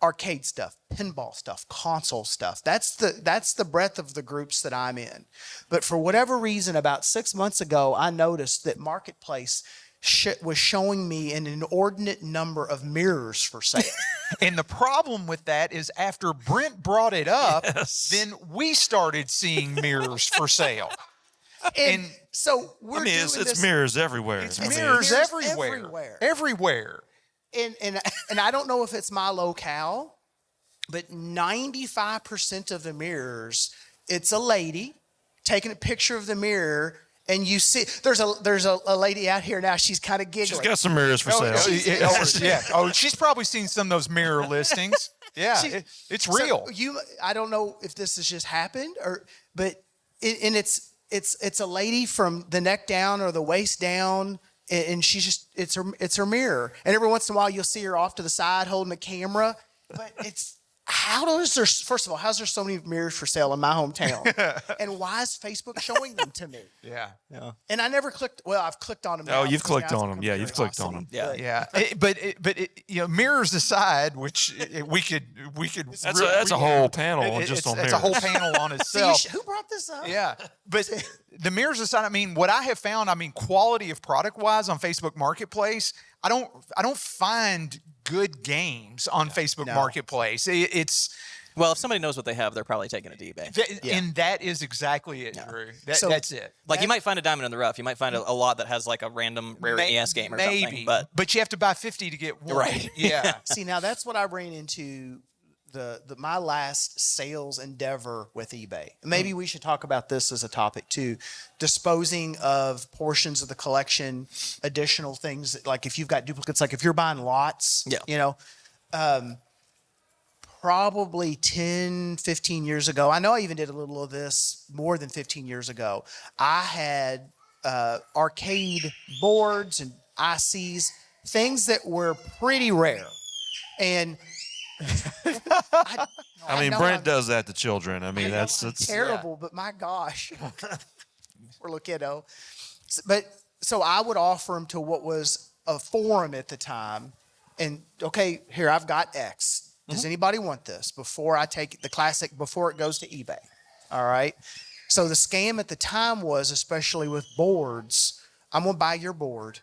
arcade stuff, pinball stuff, console stuff. That's the breadth of the groups that I'm in. But for whatever reason, about 6 months ago, I noticed that Marketplace was showing me an inordinate number of mirrors for sale. And the problem with that is after Brent brought it up, then we started seeing mirrors for sale. And so we're doing it's this. mirrors everywhere. It's I mean, mirrors mirrors everywhere. Everywhere. And I don't know if it's my locale, but 95% of the mirrors, it's a lady taking a picture of the mirror, and you see there's a lady out here now. She's kind of giggling. She's got some mirrors for sale. Yeah. Oh, she's probably seen some of those mirror listings. Yeah, it's real. So I don't know if this has just happened but it's a lady from the neck down or the waist down, and she's just it's her mirror. And every once in a while you'll see her off to the side holding a camera. But how's there so many mirrors for sale in my hometown? And why is Facebook showing them to me? Yeah. And I never clicked. Well, I've clicked on them. Oh, now you've because clicked now it's on them. become Yeah, you've clicked on curiosity. them. Yeah. Yeah. But mirrors aside, which we could. That's a whole panel just on mirrors. It's a whole panel on itself. Who brought this up? Yeah, but the mirrors aside, what I have found, quality of product wise on Facebook Marketplace, I don't find good games on Facebook Marketplace. Well, if somebody knows what they have, they're probably taking it to eBay. And that is exactly it, Drew. That's it. Like you might find a diamond in the rough. You might find a lot that has like a random rare NES game or something. But you have to buy 50 to get one. Right. Yeah. See, now that's what I ran into my last sales endeavor with eBay. Maybe we should talk about this as a topic too. Disposing of portions of the collection, additional things like if you've got duplicates, like if you're buying lots, probably 10, 15 years ago. I know I even did a little of this more than 15 years ago. I had arcade boards and ICs, things that were pretty rare. And I mean, know Brent does that to children. I mean, that's terrible, but my gosh, poor little kiddo. But so I would offer them to what was a forum at the time, and okay, here I've got X. Does anybody want this before I take the classic before it goes to eBay? All right. So the scam at the time was, especially with boards, I'm going to buy your board.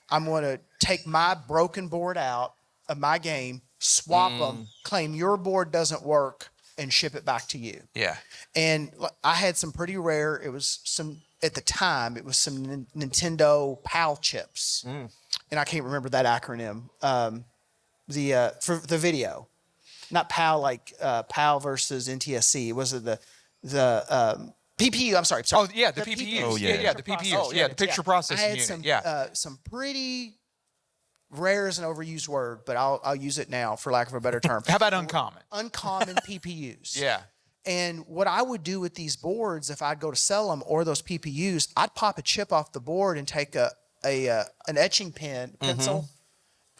I'm going to take my broken board out of my game, swap them, claim your board doesn't work, and ship it back to you. Yeah. And I had some pretty rare, it was some, at the time, it was some Nintendo PAL chips. And I can't remember that acronym. For the video. Not PAL like PAL versus NTSC. Was it the PPU? I'm sorry. Oh yeah, the PPUs. Oh, yeah. Yeah, the PPUs. Yeah, the picture processing I had unit. some pretty rare is an overused word, but I'll use it now for lack of a better term. How about uncommon? Uncommon PPUs. Yeah. And what I would do with these boards, if I'd go to sell them or those PPUs, I'd pop a chip off the board and take an etching pencil,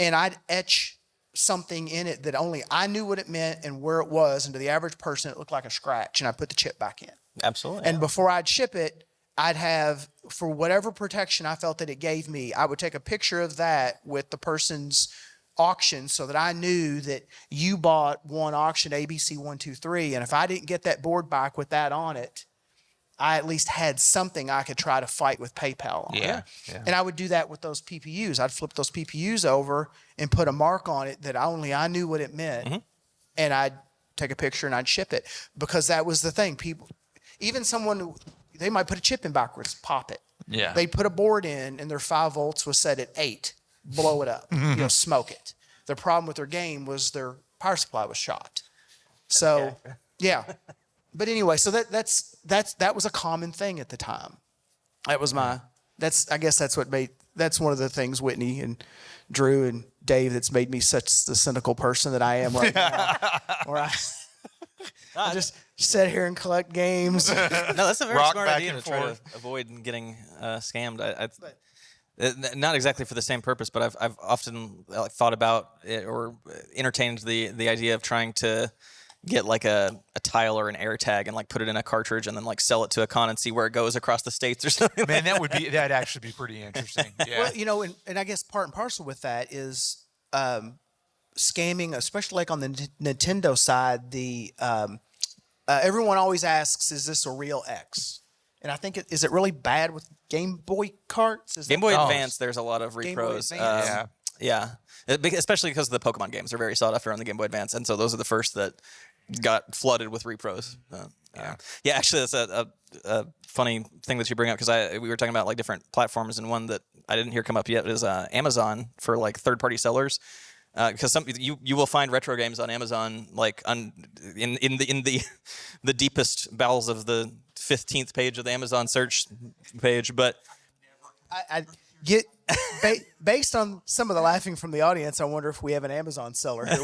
and I'd etch something in it that only I knew what it meant and where it was, and to the average person, it looked like a scratch, and I put the chip back in. Absolutely. And before I'd ship it, I'd have, for whatever protection I felt that it gave me, I would take a picture of that with the person's auction so that I knew that you bought one auction ABC123, and if I didn't get that board back with that on it, I at least had something I could try to fight with PayPal on. Yeah. And I would do that with those PPUs. I'd flip those PPUs over and put a mark on it that only I knew what it meant, and I'd take a picture and I'd ship it, because that was the thing. People, even someone, they might put a chip in backwards, pop it. Yeah. They put a board in and their 5 volts was set at 8, blow it up, smoke it. The problem with their game was their power supply was shot. So, yeah. But anyway, so that was a common thing at the time. That was I guess that's one of the things Whitney and Drew and Dave that's made me such the cynical person that I am right now. Where I just sit here and collect games. No, that's a very Rock smart back idea and to try to forth. avoid getting scammed. Not exactly for the same purpose, but I've often thought about it or entertained the idea of trying to get like a tile or an air tag and like put it in a cartridge and then like sell it to a con and see where it goes across the states or something. Man, that'd actually be pretty interesting. Yeah. Well, and I guess part and parcel with that is scamming, especially like on the Nintendo side. Everyone always asks, "Is this a real X?" And I think is it really bad with Game Boy carts? Game Boy Advance, there's a lot of Game Boy repros. Advance. Yeah, especially because the Pokemon games are very sought after on the Game Boy Advance, and so those are the first that got flooded with repros. Yeah. Actually, that's a funny thing that you bring up, because we were talking about like different platforms, and one that I didn't hear come up yet is Amazon for like third-party sellers. Because you will find retro games on Amazon like in the deepest bowels of the 15th page of the Amazon search page, but I get based on some of the laughing from the audience, I wonder if we have an Amazon seller here.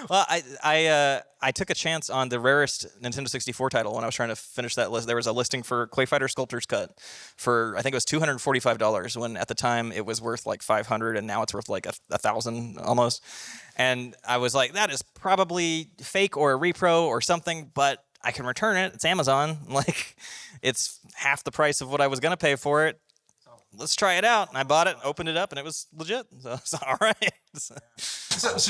well, I took a chance on the rarest Nintendo 64 title when I was trying to finish that list. There was a listing for Clay Fighter Sculptor's Cut for, I think it was $245, when at the time it was worth like $500, and now it's worth like $1,000 almost. And I was like, that is probably fake or a repro or something, but I can return it. It's Amazon. Like, it's half the price of what I was going to pay for it. Let's try it out. And I bought it, opened it up, and it was legit. So it's all right. So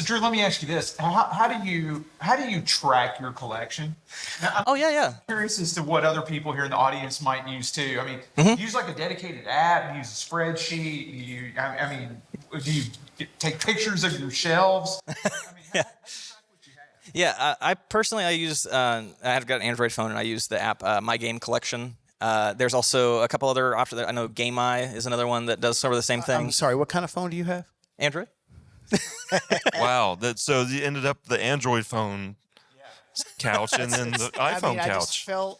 Drew, let me ask you this: how do you track your collection? Now, I'm yeah. curious as to what other people here in the audience might use too. I mean, use like a dedicated app, use a spreadsheet. Do you take pictures of your shelves? Yeah, I personally use I've got an Android phone, and I use the app My Game Collection. There's also a couple other options. I know Game Eye is another one that does sort of the same thing. I'm sorry, what kind of phone do you have? Android. Wow. So you ended up the Android phone couch and then the iPhone I couch. just felt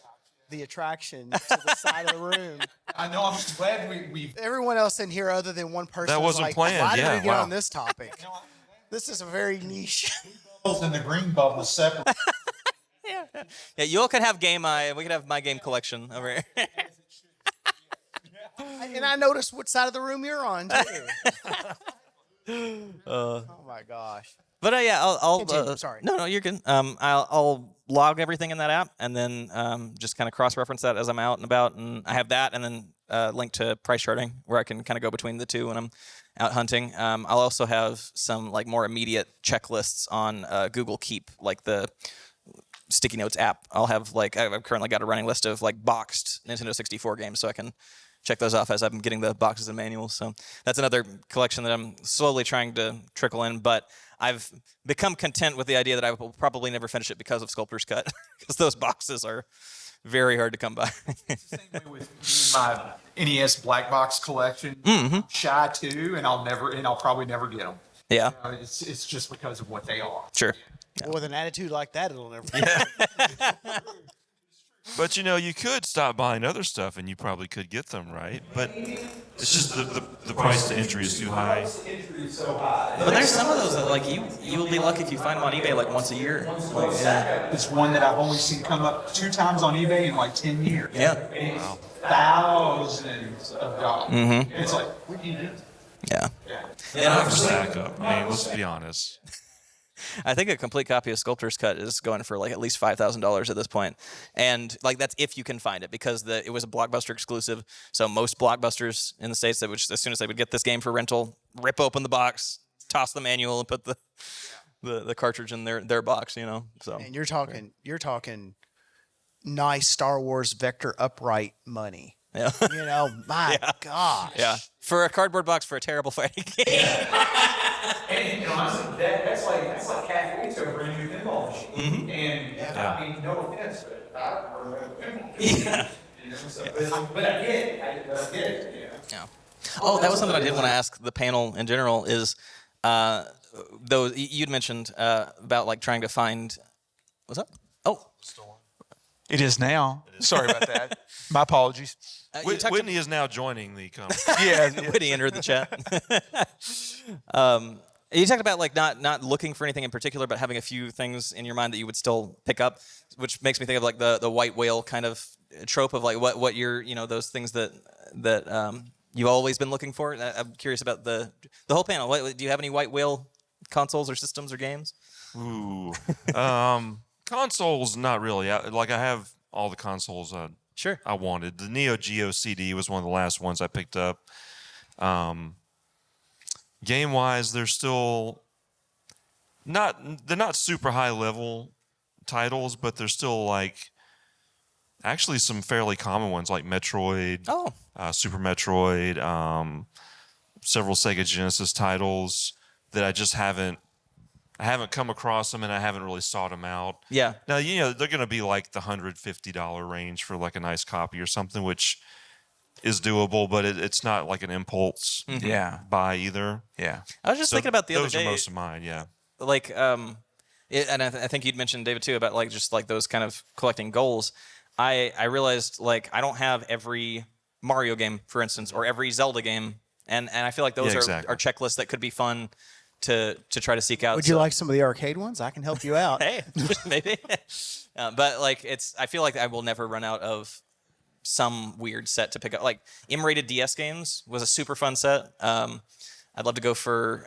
the attraction to the side of the room. I know. I'm glad we. Everyone else in here, other than one person, That was wasn't like, planned, Why did yeah, we get wow. on this topic? This is a very niche. And the green bubble separate. Yeah, you all could have Game Eye, and we could have My Game Collection over here. And I noticed what side of the room you're on too. Oh my gosh. But yeah, I'll Continue, sorry. No, you're good. I'll log everything in that app and then just kind of cross-reference that as I'm out and about, and I have that, and then link to price charting where I can kind of go between the two when I'm out hunting. I'll also have some like more immediate checklists on Google Keep, like the sticky notes app. I'll have like I've currently got a running list of like boxed Nintendo 64 games, so I can check those off as I'm getting the boxes and manuals. So that's another collection that I'm slowly trying to trickle in, but I've become content with the idea that I will probably never finish it because of Sculptor's Cut, because those boxes are very hard to come by. It's the same way with my NES black box collection. Shy too, and I'll probably never get them. Yeah, It's just because of what they are. sure. Well, with an attitude like that, it'll never. But you could stop buying other stuff and you probably could get them, right? But it's just the price to entry is too high. But there's some of those that like you will be lucky if you find them on eBay like once a year. Like, yeah. It's one that I've only seen come up 2 times on eBay in like 10 years. Yeah. Wow. Thousands of dollars. It's like, what do you do? Yeah. Not for stack up. I mean, let's be honest. I think a complete copy of Sculptor's Cut is going for like at least $5,000 at this point, and like that's if you can find it, because it was a Blockbuster exclusive. So most Blockbusters in the States, that would as soon as they would get this game for rental, rip open the box, toss the manual, and put the cartridge in their box. So And you're talking nice Star Wars Vector upright money. yeah, My gosh. yeah, for a cardboard box for a terrible fighting game. And honestly, that's like halfway to a brand new pinball machine. And I mean, no offense, but I remember pinball machine. Yeah. But I get it. I get it. Yeah. Oh, that was something I did want to ask the panel in general is, though you'd mentioned about like trying to find, what's up? Oh, It is now. Sorry about that. My apologies. you talked Whitney is now joining the conversation. Yeah. Whitney entered the chat. You talked about like not looking for anything in particular, but having a few things in your mind that you would still pick up, which makes me think of like the white whale kind of trope of like what you're those things that you've always been looking for. I'm curious about the whole panel. Do you have any white whale consoles or systems or games? Ooh. Consoles, not really. I have all the consoles Sure. I wanted. The Neo Geo CD was one of the last ones I picked up. Game-wise, they're still they're not super high-level titles, but they're still like actually some fairly common ones like Metroid, Super Metroid, several Sega Genesis titles that I just haven't come across them, and I haven't really sought them out. Yeah. Now, they're going to be like the $150 range for like a nice copy or something, which is doable, but it's not like an impulse buy either. Yeah. I was just thinking about the other day. Those are most of mine, yeah. Like, and I think you'd mentioned, David, too, about like just like those kind of collecting goals. I realized like I don't have every Mario game, for instance, or every Zelda game, and I feel like those are checklists that could be fun to try to seek out. Would you like some of the arcade ones? I can help you out. Hey, maybe. But like I feel like I will never run out of some weird set to pick up. Like M-rated DS games was a super fun set. I'd love to go for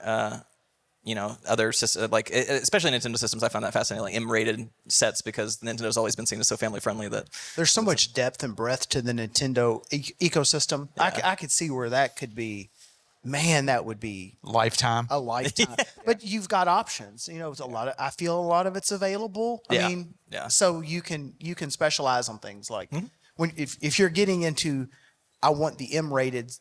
other systems, like especially Nintendo systems. I found that fascinating, like M-rated sets, because Nintendo's always been seen as so family friendly that there's so much depth and breadth to the Nintendo ecosystem. Yeah. I could see where that could be. Man, that would be Lifetime. a lifetime. But you've got options. It's I feel a lot of it's available. I mean, so you can specialize on things like if you're getting into, I want the M-rated.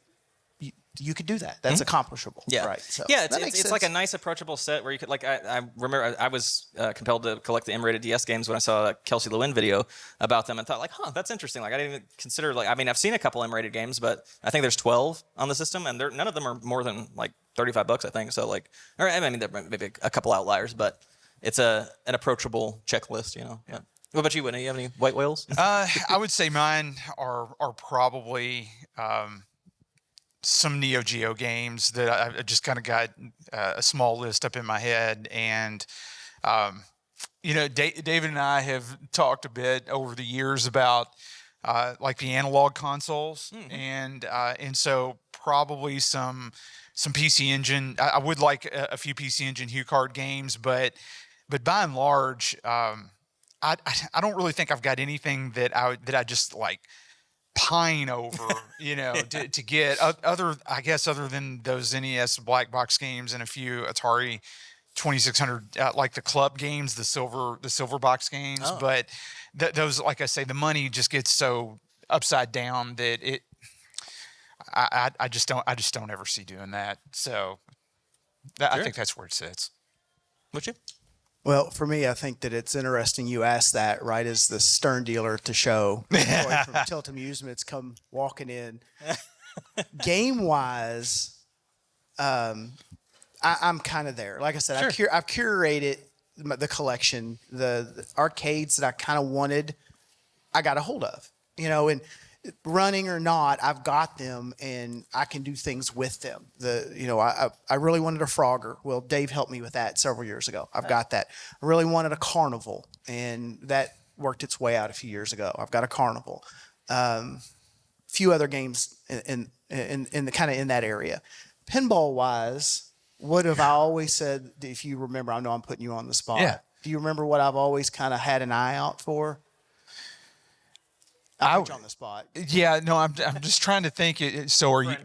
You could do that. That's accomplishable. Yeah. Right. So it's like a nice approachable set where you could, like, I remember I was compelled to collect the M-rated DS games when I saw a Kelsey Lewin video about them and thought like, that's interesting. Like I didn't even consider, like, I mean, I've seen a couple M-rated games, but I think there's 12 on the system, and none of them are more than like $35, I think. So like, or I mean, there may be a couple outliers, but it's an approachable checklist, Yeah. What about you, Whitney? You have any white whales? I would say mine are probably some Neo Geo games that I just kind of got a small list up in my head. And, David and I have talked a bit over the years about like the analog consoles. And so probably some some PC Engine. I would like a few PC Engine Hue card games, but by and large, I don't really think I've got anything that I just like pine over, to get other than those NES black box games and a few Atari 2600, like the club games, the silver box games. Oh. But those, like I say, the money just gets so upside down that I just don't ever see doing that. So I think that's where it sits. Would you? Well, for me, I think that it's interesting you asked that right as the Stern dealer at the show. Boy from Tilt Amusements come walking in. Game-wise, I'm kind of there. Like I said, I've curated the collection. The arcades that I kind of wanted, I got a hold of. And running or not, I've got them and I can do things with them. I really wanted a Frogger. Well, Dave helped me with that several years ago. I've got that. I really wanted a Carnival, and that worked its way out a few years ago. I've got a Carnival. Few other games in the kind of in that area. Pinball wise, what have I always said? If you remember, I know I'm putting you on the spot. Yeah. Do you remember what I've always kind of had an eye out for? I'll put you on the spot. Yeah, no, I'm just trying to think. So are you?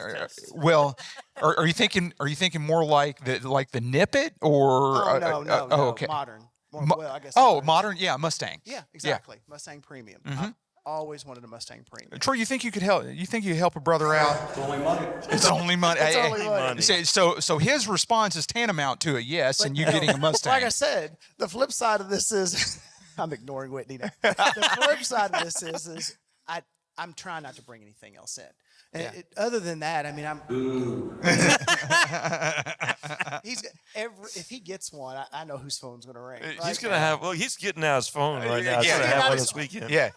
Are you thinking? Are you thinking more like the Nip It or? No, okay. Modern. I guess. Modern. Yeah, Mustang. Yeah, exactly. Yeah. Mustang Premium. I always wanted a Mustang Premium. Troy, you think you could help? You think you could help a brother out? It's only money. It's only money. It's only money. So his response is tantamount to a yes, and you getting a Mustang. Like I said, the flip side of this is I'm ignoring Whitney now. The flip side of this is I'm trying not to bring anything else in. And other than that, I mean, if he gets one, I know whose phone's going to ring. He's going to have. Well, he's getting out his phone right now. He's going to have one this weekend. Yeah.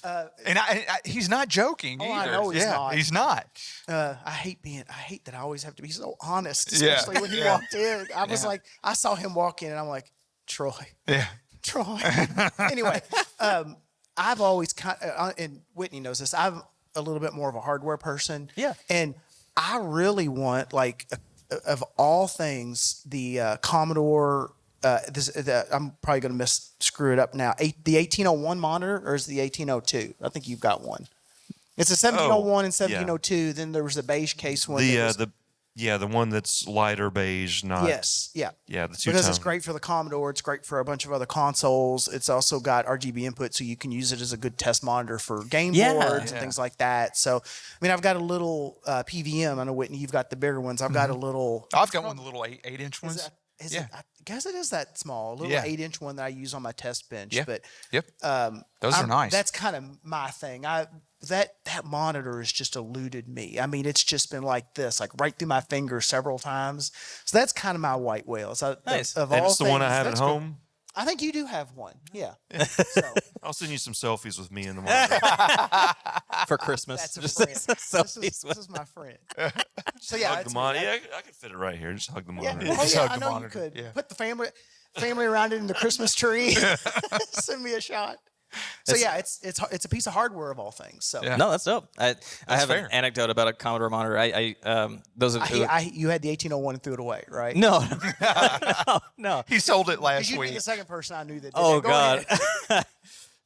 Oh, and he's not joking either. I know he's not. He's not. I hate that I always have to be so honest, especially when he walked in. I was like, I saw him walk in, and I'm like, Troy. Yeah. Troy. Anyway, I've always and Whitney knows this. I'm a little bit more of a hardware person. Yeah. And I really want, like, of all things, the Commodore. I'm probably going to screw it up now. The 1801 monitor, or is it the 1802? I think you've got one. It's a 1701 and 1702. Yeah. Then there was the beige case one. The one that's lighter beige, not. Yes, yeah. Yeah, the two-tone. Because it's great for the Commodore. It's great for a bunch of other consoles. It's also got RGB input, so you can use it as a good test monitor for game boards and things like that. So, I mean, I've got a little PVM. I know, Whitney, you've got the bigger ones. I've got a little. I've got one of the little 8-inch ones. I guess it is that small, a little 8-inch one that I use on my test bench. Yeah. But those are nice. That's kind of my thing. That monitor has just eluded me. I mean, it's just been like this, like right through my fingers several times. So that's kind of my white whale. So nice. Of and all it's the things, one I have at home. Cool. I think you do have one. Yeah. So. I'll send you some selfies with me in the monitor. For Christmas. That's a Just friend. This is my friend. So yeah, hug the monitor. Yeah, I could fit it right here. Just hug the monitor. Yeah. Just hug I the know monitor. you could. Yeah. Put the family around it in the Christmas tree. Send me a shot. So yeah, it's a piece of hardware of all things. So No, that's dope. I have fair. an anecdote about a Commodore monitor. You had the 1801 and threw it away, right? No. No. He sold it last You'd be week. the second person I knew that did Oh that. Go God. ahead.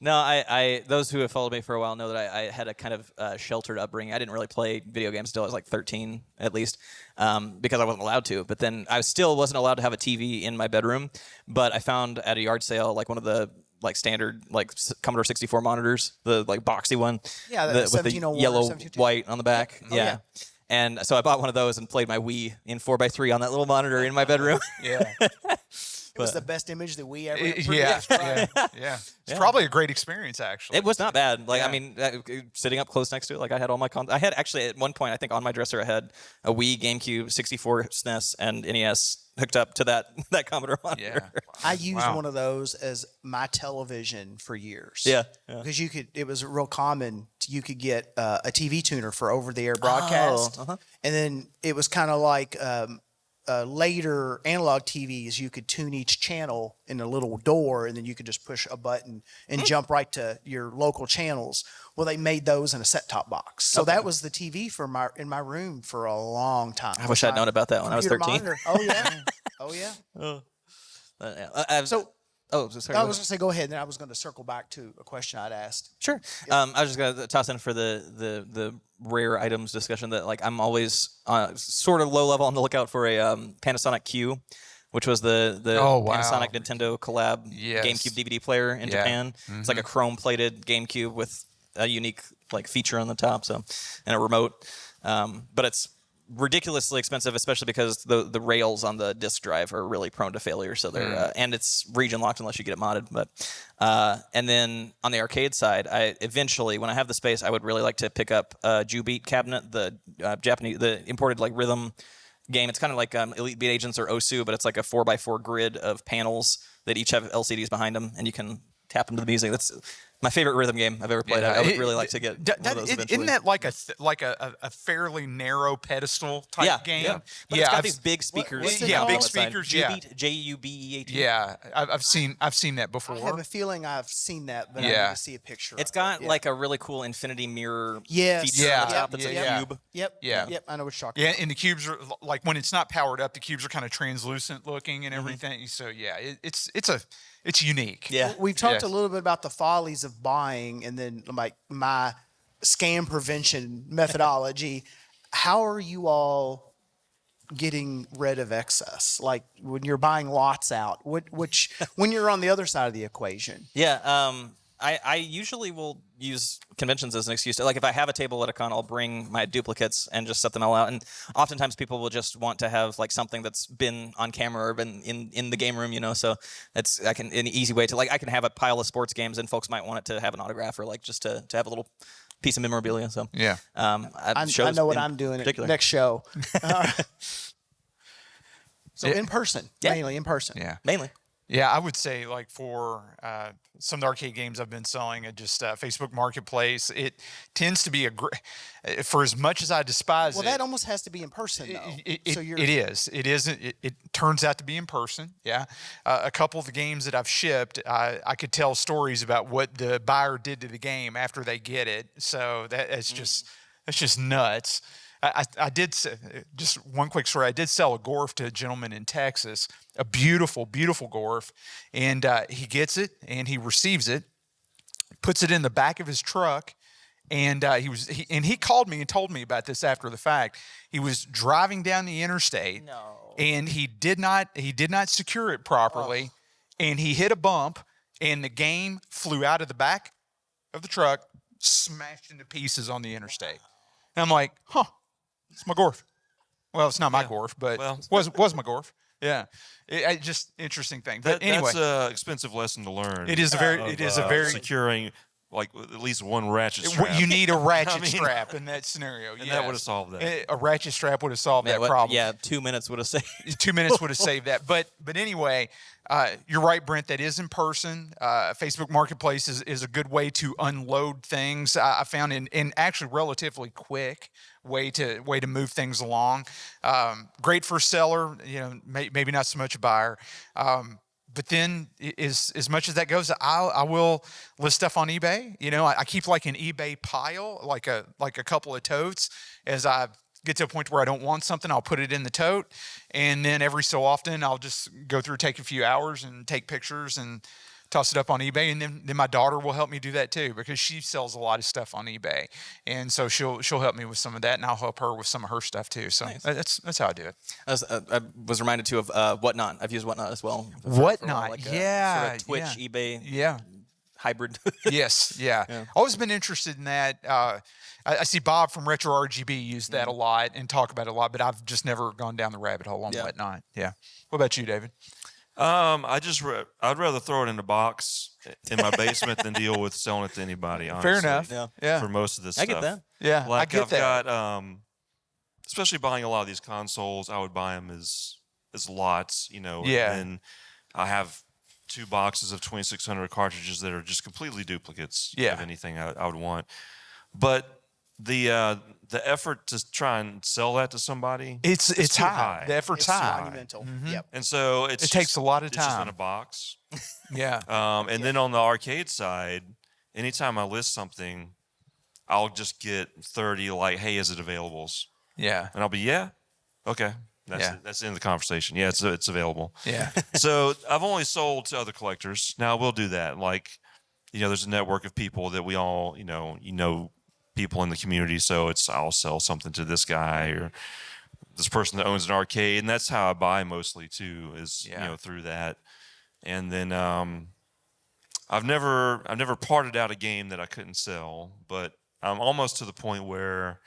No, I those who have followed me for a while know that I had a kind of sheltered upbringing. I didn't really play video games until I was like 13, at least, because I wasn't allowed to. But then I still wasn't allowed to have a TV in my bedroom. But I found at a yard sale like one of the like standard like Commodore 64 monitors, the like boxy one, Yeah, the with the 1701 or yellow 1702. white on the back. Oh, yeah. yeah. And so I bought one of those and played my Wii in 4x3 on that little monitor in my bedroom. Yeah. It was the best image that we ever Yeah. produced. Right? Yeah. It's probably a great experience, actually. It was not bad. Like, Yeah. I mean, sitting up close next to it, like I had all my I had actually at one point, I think on my dresser, I had a Wii, GameCube, 64 SNES, and NES hooked up to that Commodore monitor. Yeah. I used Wow. one of those as my television for years. Yeah. Because it was real common. You could get a TV tuner for over-the-air broadcast, uh-huh. and then it was kind of like later analog TVs, you could tune each channel in a little door, and then you could just push a button and jump right to your local channels. Well, they made those in a set-top box, so that was the TV in my room for a long time. I wish I'd known about that when I was 13. Monitor. Oh yeah, oh yeah. Sorry. I was going to say, go ahead, and then I was going to circle back to a question I'd asked. Sure. I was just gonna toss in for the rare items discussion that like I'm always sort of low level on the lookout for a Panasonic Q, which was the Panasonic Nintendo collab GameCube DVD player in Japan. Mm-hmm. It's like a chrome plated GameCube with a unique like feature on the top, so and a remote. But it's ridiculously expensive, especially because the rails on the disk drive are really prone to failure. So they're and it's region locked unless you get it modded. But and then on the arcade side, I eventually, when I have the space, I would really like to pick up Ju-Beat cabinet, the the imported like rhythm game. It's kind of like Elite Beat Agents or Osu, but it's like a 4x4 grid of panels that each have LCDs behind them, and you can tap into the music. That's my favorite rhythm game I've ever played. I would really like to get one of those eventually. Isn't that like a fairly narrow pedestal type game? Yeah, but it's got these big speakers. Big speakers. Ju-Beat, Jubeat. Yeah, I've seen that before. I have a feeling I've seen that, but I need to see a picture. It's got like a really cool infinity mirror feature on the top. That's a cube. Yep. I know what you're talking about. And the cubes are like when it's not powered up, the cubes are kind of translucent looking and everything. So it's unique. Yeah. We've talked a little bit about the follies of buying and then like my scam prevention methodology. How are you all getting rid of excess? Like when you're buying lots out, which when you're on the other side of the equation? Yeah. I usually will use conventions as an excuse to, like, if I have a table at a con, I'll bring my duplicates and just set them all out. And oftentimes people will just want to have like something that's been on camera or been in the game room, so that's an easy way to, like, I can have a pile of sports games and folks might want it to have an autograph or like just to have a little piece of memorabilia. So I know what I'm doing at next show. So in person, mainly in person. Yeah. Mainly. Yeah, I would say like for some of the arcade games I've been selling at just Facebook Marketplace, it tends to be for as much as I despise it. Well, that almost has to be in person, though. It is. It isn't. It turns out to be in person. Yeah. A couple of the games that I've shipped, I could tell stories about what the buyer did to the game after they get it. So that's just nuts. I did, just one quick story. I did sell a Gorf to a gentleman in Texas, a beautiful, beautiful Gorf, and he gets it and he receives it, puts it in the back of his truck, and he called me and told me about this after the fact. He was driving down the interstate, and he did not secure it properly, and he hit a bump, and the game flew out of the back of the truck, smashed into pieces on the interstate. And I'm like, it's my Gorf. Well, it's not my Gorf, but was my Gorf. Yeah, just interesting thing. But anyway, that's an expensive lesson to learn. It is a very securing, like at least one ratchet strap. You need a ratchet strap in that scenario. And that would have solved that. A ratchet strap would have solved that problem. Yeah, 2 minutes would have saved. 2 minutes would have saved that. But anyway, you're right, Brent. That is in person. Facebook Marketplace is a good way to unload things. I found in actually relatively quick way to move things along. Great for a seller. Maybe not so much a buyer. But then, as much as that goes, I will list stuff on eBay. I keep like an eBay pile, like a couple of totes. As I get to a point where I don't want something, I'll put it in the tote, and then every so often I'll just go through, take a few hours, and take pictures and toss it up on eBay. And then my daughter will help me do that too, because she sells a lot of stuff on eBay, and so she'll help me with some of that, and I'll help her with some of her stuff too. So nice. That's how I do it. I was reminded too of Whatnot. I've used Whatnot as well. Whatnot, like sort of Twitch, eBay, hybrid. Yes, yeah. Always been interested in that. I see Bob from Retro RGB use that a lot and talk about it a lot, but I've just never gone down the rabbit hole on Whatnot. Yeah. What about you, David? I'd rather throw it in a box in my basement than deal with selling it to anybody. Honestly. Fair enough. Yeah. For most of this I stuff. get that. Yeah. Like I get that. got, especially buying a lot of these consoles, I would buy them as lots, Yeah. And I have 2 boxes of 2600 cartridges that are just completely duplicates of anything I would want. But the the effort to try and sell that to somebody, it's too high. The effort's high. Monumental. Yep. And so it takes a lot of It's just in time. a box. Yeah. And then on the arcade side, anytime I list something, I'll just get 30 like, hey, is it availables? Yeah. And I'll be, yeah, okay. That's the end of the conversation. Yeah, it's available. Yeah. So I've only sold to other collectors. Now we'll do that. Like, there's a network of people that we all, people in the community. So I'll sell something to this guy or this person that owns an arcade, and that's how I buy mostly too. Is through that. And then I've never parted out a game that I couldn't sell, but I'm almost to the point where,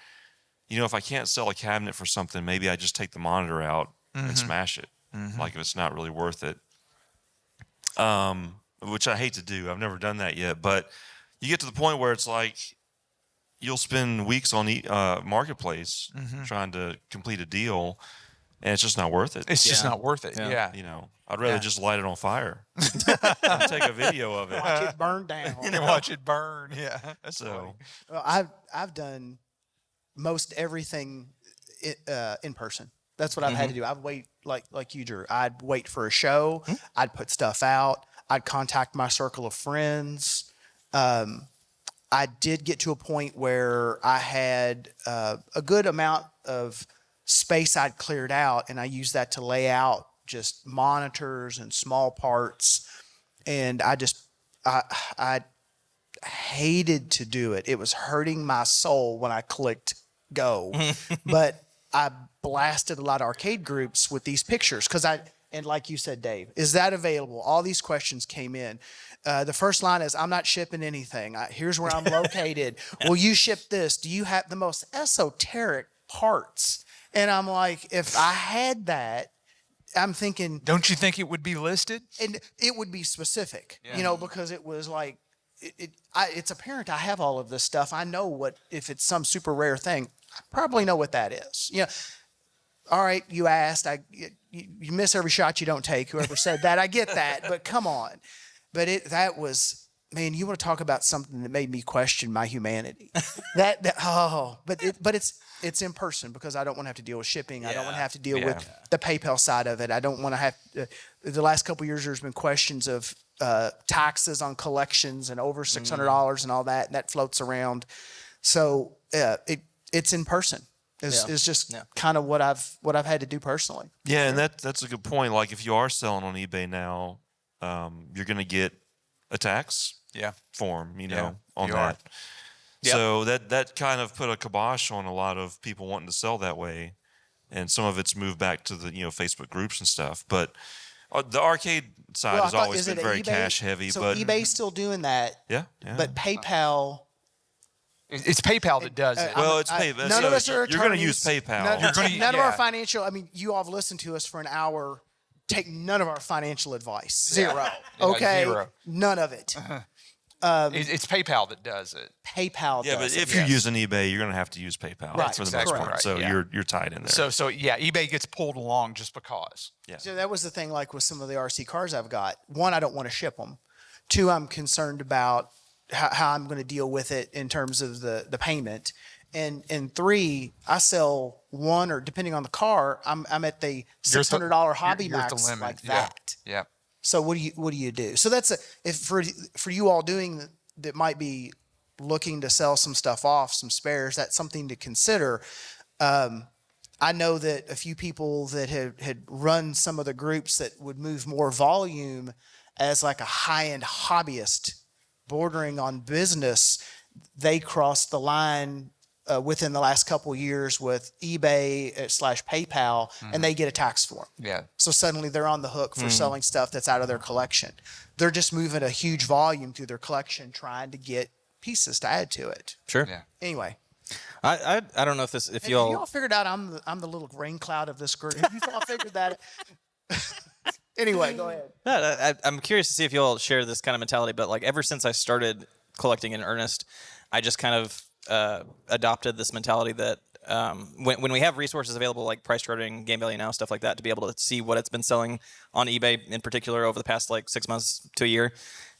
if I can't sell a cabinet for something, maybe I just take the monitor out and smash it. Like if it's not really worth it. Which I hate to do. I've never done that yet, but you get to the point where it's like you'll spend weeks on Marketplace trying to complete a deal, and it's just not worth it. It's just not worth it. Yeah. I'd rather just light it on fire and take a video of it. Watch it burn down. And watch it burn. Yeah. That's So Well, I've done most everything in person. That's what I've had to do. I'd wait like you, Drew. I'd wait for a show. I'd put stuff out. I'd contact my circle of friends. I did get to a point where I had a good amount of space I'd cleared out, and I used that to lay out just monitors and small parts. And I hated to do it. It was hurting my soul when I clicked go. But I blasted a lot of arcade groups with these pictures and like you said, Dave, is that available? All these questions came in. The first line is, I'm not shipping anything. Here's where I'm located. Will you ship this? Do you have the most esoteric parts? And I'm like, if I had that, I'm thinking. Don't you think it would be listed? And it would be specific, because it was like, it's apparent I have all of this stuff. I know if it's some super rare thing, I probably know what that is. All right, you asked. You miss every shot you don't take. Whoever said that, I get that, but come on. But that was, man. You want to talk about something that made me question my humanity? But it's in person because I don't want to have to deal with shipping. I don't want to have to deal with the PayPal side of it. I don't want to have. The last couple of years, there's been questions of taxes on collections and over $600 and all that, and that floats around. So it's in person. Is just kind of what I've had to do personally. Yeah, and that's a good point. Like if you are selling on eBay now, you're going to get a tax form, on that. Yep. So that kind of put a kibosh on a lot of people wanting to sell that way, and some of it's moved back to the Facebook groups and stuff. But the arcade side has always been very cash heavy. So but eBay's still doing that. Yeah. But PayPal. It's PayPal that does it. Well, it's PayPal. None of us are You're going to use PayPal. None of our financial. I mean, you all have listened to us for an hour. Take none of our financial advice. Zero. Okay. Zero. None of it. It's PayPal that does it. PayPal. Yeah, does but if it. you're using eBay, you're going to have to use PayPal for the most part. Right. So you're tied in there. So eBay gets pulled along just because. Yeah. So that was the thing. Like with some of the RC cars I've got. One, I don't want to ship them. Two, I'm concerned about how I'm going to deal with it in terms of the payment. And three, I sell one, or depending on the car, I'm at the $600 hobby max like that. Yeah. So what do you do? So that's for you all doing that might be looking to sell some stuff off, some spares. That's something to consider. I know that a few people that had run some of the groups that would move more volume as like a high-end hobbyist bordering on business, they crossed the line within the last couple of years with eBay / PayPal, and they get a tax form. Yeah. So suddenly they're on the hook for selling stuff that's out of their collection. They're just moving a huge volume through their collection, trying to get pieces to add to it. Sure. Yeah. Anyway, I don't know if have you all you all figured out I'm the little rain cloud of this group? Have you all figured that? Anyway, go ahead. No, I'm curious to see if you all share this kind of mentality, but like ever since I started collecting in earnest, I just kind of adopted this mentality that when we have resources available like price charting, Game Value Now, stuff like that, to be able to see what it's been selling on eBay in particular over the past like 6 months to a year,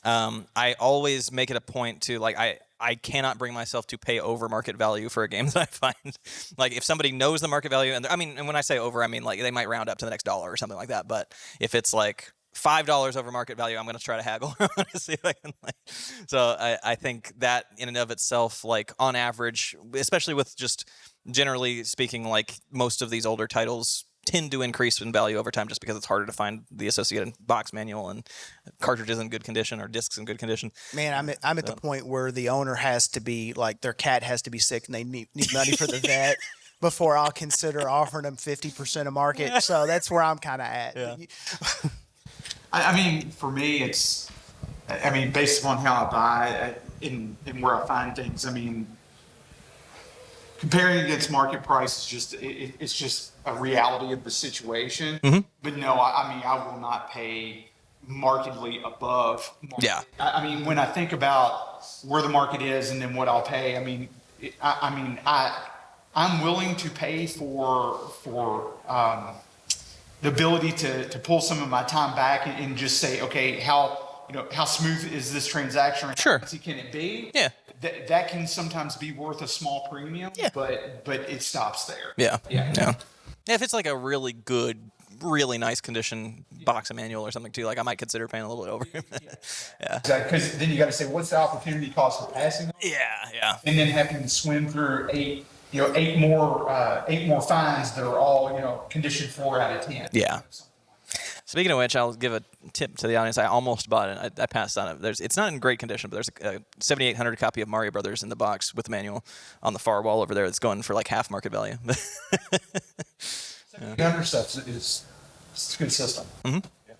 I always make it a point to like I cannot bring myself to pay over market value for a game that I find. Like if somebody knows the market value, and when I say over, I mean like they might round up to the next dollar or something like that. But if it's like $5 over market value, I'm going to try to haggle to see if I can. So I think that in and of itself, like on average, especially with just generally speaking, like most of these older titles tend to increase in value over time just because it's harder to find the associated box manual and cartridges in good condition or discs in good condition. Man, I'm at the point where the owner has to be like their cat has to be sick and they need money for the vet before I'll consider offering them 50% of market. So that's where I'm kind of at. Yeah. I mean, for me, it's, based upon how I buy and where I find things, comparing against market price is just, it's just a reality of the situation. Mm-hmm. But no, I will not pay markedly above market. Yeah. When I think about where the market is and then what I'll pay, I'm willing to pay for the ability to pull some of my time back and just say, okay, how smooth is this transaction? Sure. How easy can it be? Yeah. That can sometimes be worth a small premium, Yeah. but it stops there. Yeah. Yeah. Yeah. If it's like a really good, really nice condition box of manual or something too, like I might consider paying a little bit over. Yeah. Because then you got to say, what's the opportunity cost of passing? Yeah. And then having to swim through eight more fines that are all, condition 4 out of 10. Yeah. Speaking of which, I'll give a tip to the audience. I almost bought it. I passed on it. It's not in great condition, but there's a 7800 copy of Mario Brothers in the box with the manual on the far wall over there. That's going for like half market value. The under stuff is it's a good system. Mm-hmm. Yeah.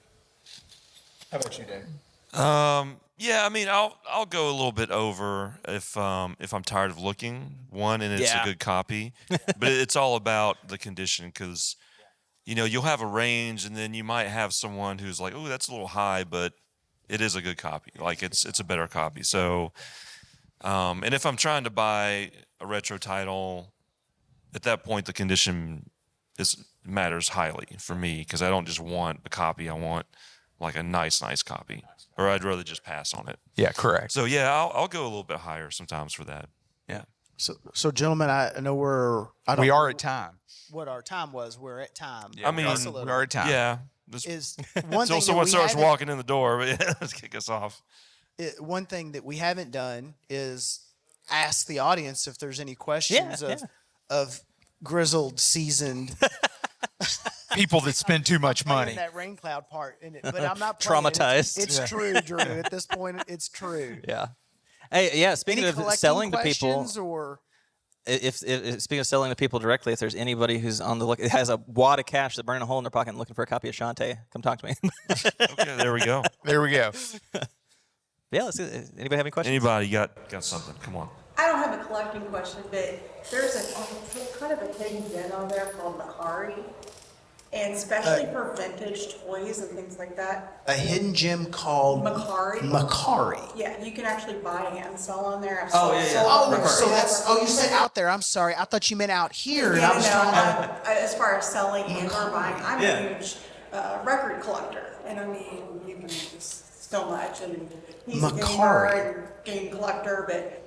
How about you, Dave? I'll go a little bit over if I'm tired of looking and it's a good copy. But it's all about the condition because you'll have a range and then you might have someone who's like, oh, that's a little high, but it is a good copy. Like it's a better copy. So and if I'm trying to buy a retro title, at that point the condition matters highly for me because I don't just want a copy. I want like a nice copy, or I'd rather just pass on it. Yeah, correct. So I'll go a little bit higher sometimes for that. Yeah. So gentlemen, I know We are at time. what our time was. We're at time. I mean, We are at time. Yeah. Is one Until thing someone that we starts haven't- walking in the door, but let's kick us off. One thing that we haven't done is ask the audience if there's any questions of grizzled, seasoned People that spend too much playing money. that rain cloud part in it, but I'm not playing it. Traumatized. It's true, Drew. At this point, it's true. Yeah. Hey, yeah. Speaking Any of collecting selling to people, questions or if speaking of selling to people directly, if there's anybody who's on the look, it has a wad of cash that burning a hole in their pocket and looking for a copy of Shantae, come talk to me. Okay, there we go. There we go. Yeah. Let's see. Anybody have any questions? Anybody got something? Come on. I don't have a collecting question, but there's a kind of a hidden gem on there called Macari, and especially for vintage toys and things like that. a hidden gem called Macari. Macari. Yeah, you can actually buy and sell on there. I've Oh, sold- yeah, yeah. sold Oh, on there so that's forever. you said out there. I'm sorry. I thought you meant out here. and No, I was trying to. as far as selling and or buying, I'm Yeah. a huge record collector, and you can just so much. And he's a Macari. gamer and game collector, but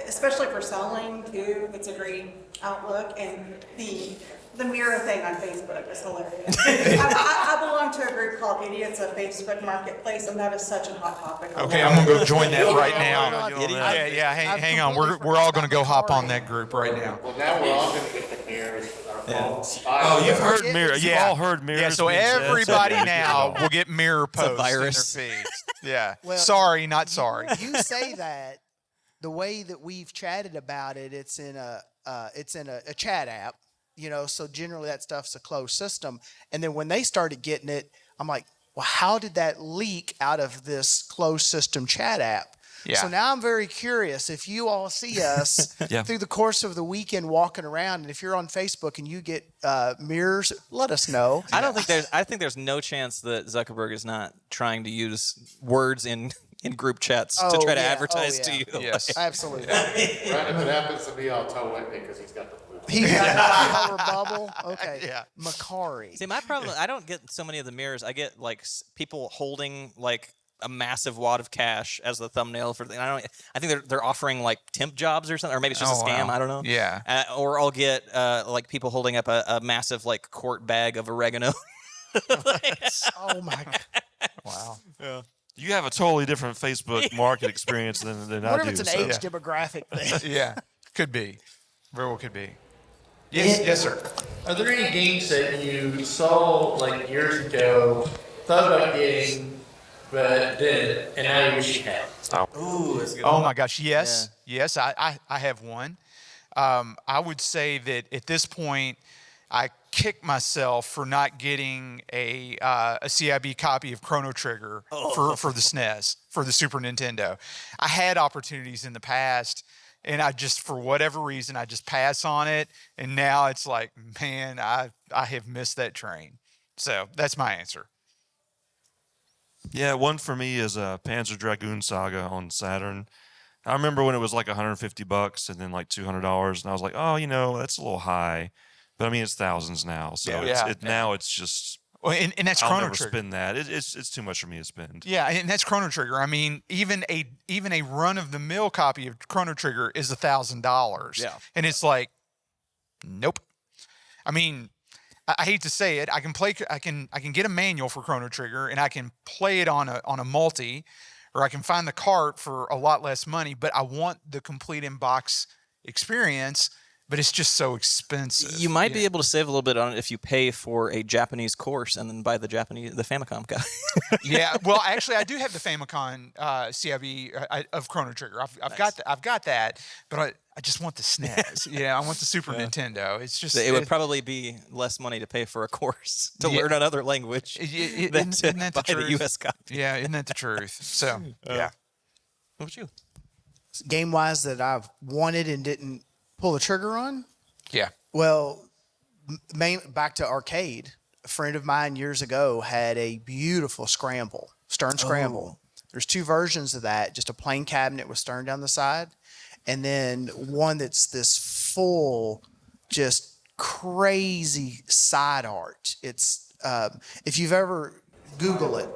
especially for selling too, it's a great outlook. And the mirror thing on Facebook is hilarious. I belong to a group called Idiots of Facebook Marketplace, and that is such a hot topic. Okay, I'm gonna go join that right now. Idiot. Yeah. I've Hang on. completely We're all gonna go forgot hop on Macari. that group right now. Well, now we're all going to get the mirrors with our phones. Oh, you've heard Yeah. mirror. You've all heard mirrors. Yeah, so being said, everybody so- now will get mirror a posts virus. in their feeds. Yeah. Well, sorry, not sorry. You say that the way that we've chatted about it, it's in a chat app, so generally that stuff's a closed system. And then when they started getting it, I'm like, well, how did that leak out of this closed system chat app? Yeah. So now I'm very curious if you all see us Yeah. through the course of the weekend walking around, and if you're on Facebook and you get mirrors, let us know. I think there's no chance that Zuckerberg is not trying to use words in group chats to Oh, try to yeah. advertise Oh, to yeah. you. Yes. Absolutely. Right, if it happens to me, I'll tell Whitney because he's got the blue. He got a color bubble. Okay. Yeah. Macari. See, my problem, I don't get so many of the mirrors. I get like people holding like a massive wad of cash as the thumbnail for. I think they're offering like temp jobs or something, or maybe it's just a scam. Wow. I don't know. Yeah. Or I'll get like people holding up a massive like quart bag of oregano. Oh my God. Wow. You have a totally different Facebook market experience than I What do. if it's an so- age demographic thing? Yeah. Could be. Very well could be. Yes, sir. Are there any games that you saw like years ago, thought about getting, but didn't, and now you wish you had? Ooh, that's a good. Oh my gosh, yes. Yes, I have one. I would say that at this point, I kick myself for not getting a CIB copy of Chrono Trigger for the SNES, for the Super Nintendo. I had opportunities in the past, and I just, for whatever reason, I just pass on it. And now it's like, man, I have missed that train. So that's my answer. Yeah, one for me is Panzer Dragoon Saga on Saturn. I remember when it was like $150 and then like $200, and I was like, oh, that's a little high. But I mean, it's thousands now, so now it's just. Well, and that's I'll Chrono never Trigger. spend that. It's too much for me to spend. Yeah, and that's Chrono Trigger. I mean, even a run of the mill copy of Chrono Trigger is $1,000. Yeah, and it's like, nope. I mean, I hate to say it. I can get a manual for Chrono Trigger, and I can play it on a multi, or I can find the cart for a lot less money. But I want the complete in-box experience. But it's just so expensive. You might be able to save a little bit on it if you pay for a Japanese course and then buy the Famicom guy. Yeah, well, actually, I do have the Famicom CIB of Chrono Trigger. I've got that, but I just want the SNES. Yeah, I want the Super Nintendo. It's just It would probably be less money to pay for a course to learn another language than to isn't that buy the the truth? US copy. Yeah, isn't that the truth? So yeah. What about you? Game wise that I've wanted and didn't pull the trigger on. Yeah. Well, back to arcade. A friend of mine years ago had a beautiful Stern Scramble. There's two versions of that, just a plain cabinet with Stern down the side, and then one that's this full, just crazy side art. It's if you've ever Google it,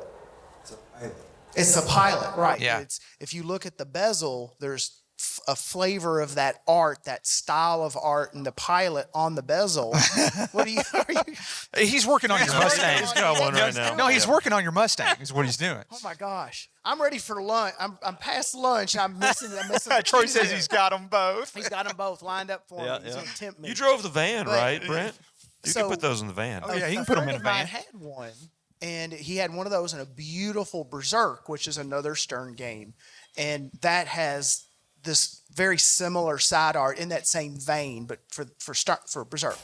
it's a pilot, right? Yeah. It's if you look at the bezel, there's a flavor of that art, that style of art, and the pilot on the bezel. What are you? He's working on your Mustang. He's got one right now. No, he's working on your Mustang. Is what he's doing. Oh my gosh! I'm ready for lunch. I'm past lunch. I'm missing. Troy says he's got them both. He's got them both lined up for me. He's gonna tempt me. You drove the van, right, Brent? You So- can put those in the van. Oh yeah, he can A put them friend in a of mine van. had one, and he had one of those in a beautiful Berserk, which is another Stern game, and that has this very similar side art in that same vein, but for Berserk.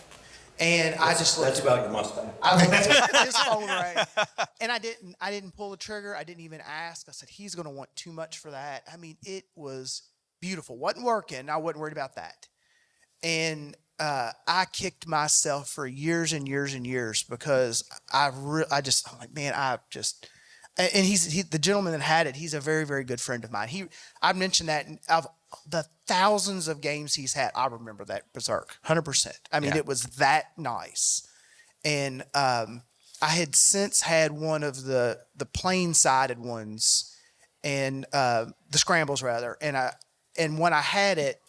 And I just looked. That's about your Mustang. I looked at his phone right, and I didn't pull the trigger. I didn't even ask. I said he's going to want too much for that. I mean, it was beautiful. Wasn't working. I wasn't worried about that. And I kicked myself for years and years and years because I'm like, man, and he's the gentleman that had it. He's a very, very good friend of mine. I mentioned that of the thousands of games he's had, I remember that Berserk 100%. I mean, it was that nice. And I had since had one of the plain sided ones, and the scrambles rather. And when I had it,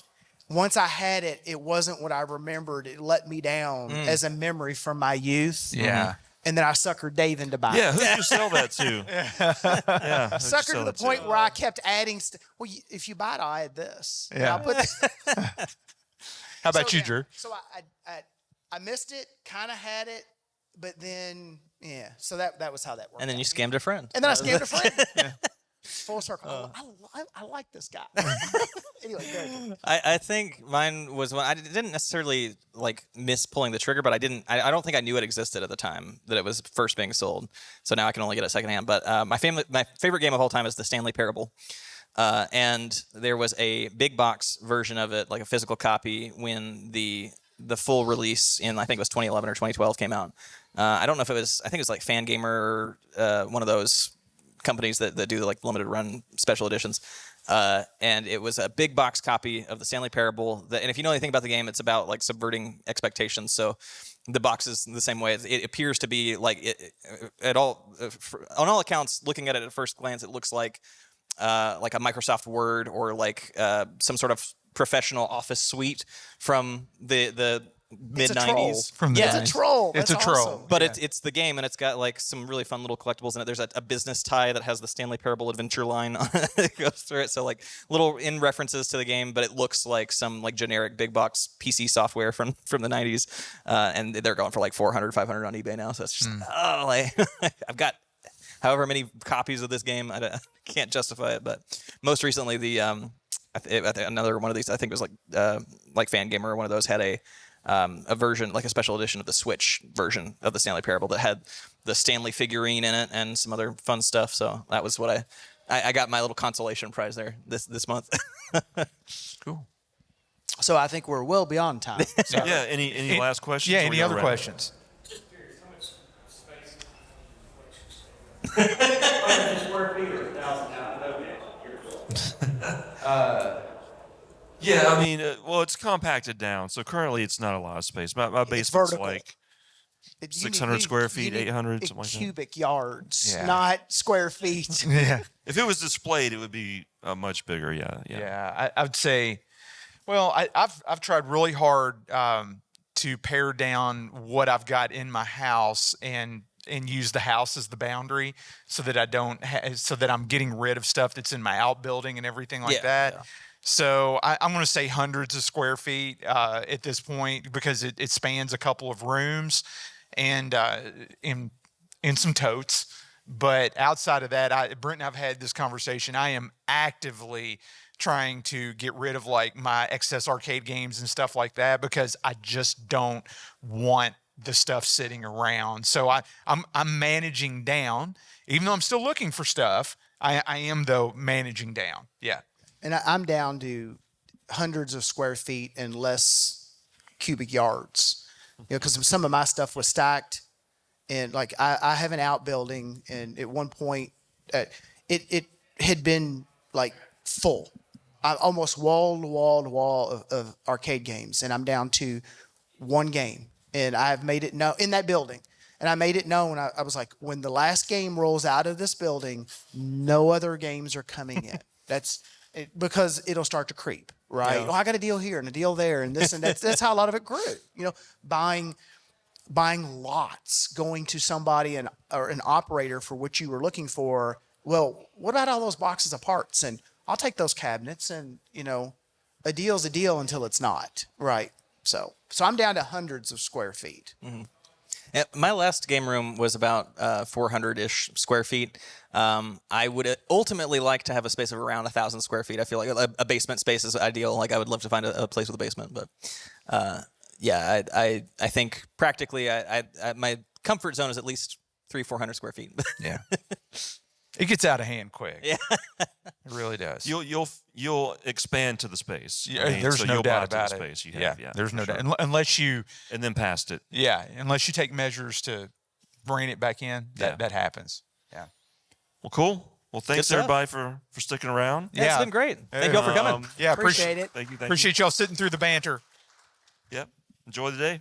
once I had it, it wasn't what I remembered. It let me down as a memory from my youth. Yeah. And then I suckered Dave into buying. Yeah, who did you sell that to? Yeah, who'd you Sucker sell to the it point where I kept adding. If you buy it, I'll add this. And I'll put this. How about So, you, yeah, Drew? So I missed it, kind of had it, but then so that was how that worked. And then you out. scammed a friend. And then I scammed a friend. Full circle. I like this guy. Anyway, good. I think mine was when I didn't necessarily like miss pulling the trigger, but I don't think I knew it existed at the time that it was first being sold. So now I can only get it secondhand. But my favorite game of all time is the Stanley Parable. And there was a big box version of it, like a physical copy, when the full release in, I think it was 2011 or 2012 came out. I don't know if it was, I think it was like Fangamer or one of those companies that do like limited run special editions. And it was a big box copy of the Stanley Parable. And if you know anything about the game, it's about like subverting expectations. So the box is the same way. It appears to be like on all accounts, looking at it at first glance, it looks like a Microsoft Word or like some sort of professional office suite from the mid '90s. From the It's a troll. It's That's a troll. awesome. But it's the game, and it's got like some really fun little collectibles in it. There's a business tie that has the Stanley Parable Adventure line on it that goes through it. So like little in references to the game, but it looks like some like generic big box PC software from the 90s. And they're going for like 400, 500 on eBay now. So it's just I've got however many copies of this game. I can't justify it, but most recently another one of these, I think it was like Fangamer or one of those, had a version, like a special edition of the Switch version of the Stanley Parable that had the Stanley figurine in it and some other fun stuff. So that was what I got my little consolation prize there this month. Cool. So I think we're well beyond time. So. Yeah. Any last questions? Yeah. Or we Any gotta other wrap up? questions? Just curious, how much space collection square feet or 1,000? Yeah, I mean, it's compacted down. So currently, it's not a lot of space. My basement's vertical. like You need- 600 square feet, you need 800, something like that. cubic yards, Yeah. not square feet. Yeah. If it was displayed, it would be much bigger. Yeah. Yeah, I would say. Well, I've tried really hard to pare down what I've got in my house and use the house as the boundary, so that I don't so that I'm getting rid of stuff that's in my outbuilding and everything like that. Yeah. So I'm going to say hundreds of square feet at this point, because it spans a couple of rooms and in some totes. But outside of that, Brent and I've had this conversation. I am actively trying to get rid of like my excess arcade games and stuff like that, because I just don't want the stuff sitting around. So I'm managing down, even though I'm still looking for stuff. I am though managing down. Yeah. And I'm down to hundreds of square feet and less cubic yards. Because some of my stuff was stacked. And like I have an outbuilding, and at one point it had been like full. Almost wall to wall of arcade games, and I'm down to one game. And I've made it known in that building. And I made it known. I was like, when the last game rolls out of this building, no other games are coming in. Because it'll start to creep, right? Yeah. Oh, I got a deal here and a deal there and this and that. That's how a lot of it grew. Buying lots, going to somebody or an operator for what you were looking for. Well, what about all those boxes of parts? And I'll take those cabinets, and a deal's a deal until it's not, right? So I'm down to hundreds of square feet. Mm-hmm. Yeah, my last game room was about 400-ish square feet. I would ultimately like to have a space of around 1,000 square feet. I feel like a basement space is ideal. Like I would love to find a place with a basement, but I think practically, my comfort zone is at least 300-400 square feet. Yeah. It gets out of hand quick. Yeah. It really does. You'll expand to the space. Yeah, I mean, there's so no you'll doubt buy about to it. the space you have. Yeah, there's no for doubt. sure. Unless you, And then past it. unless you take measures to bring it back in, that happens. Yeah. Well, cool. Well, thanks stuff. everybody for sticking around. Yeah, it's been great. Thank you all for coming. Yeah, Appreciate it. Thank you. Appreciate y'all sitting through the banter. Yep. Enjoy the day.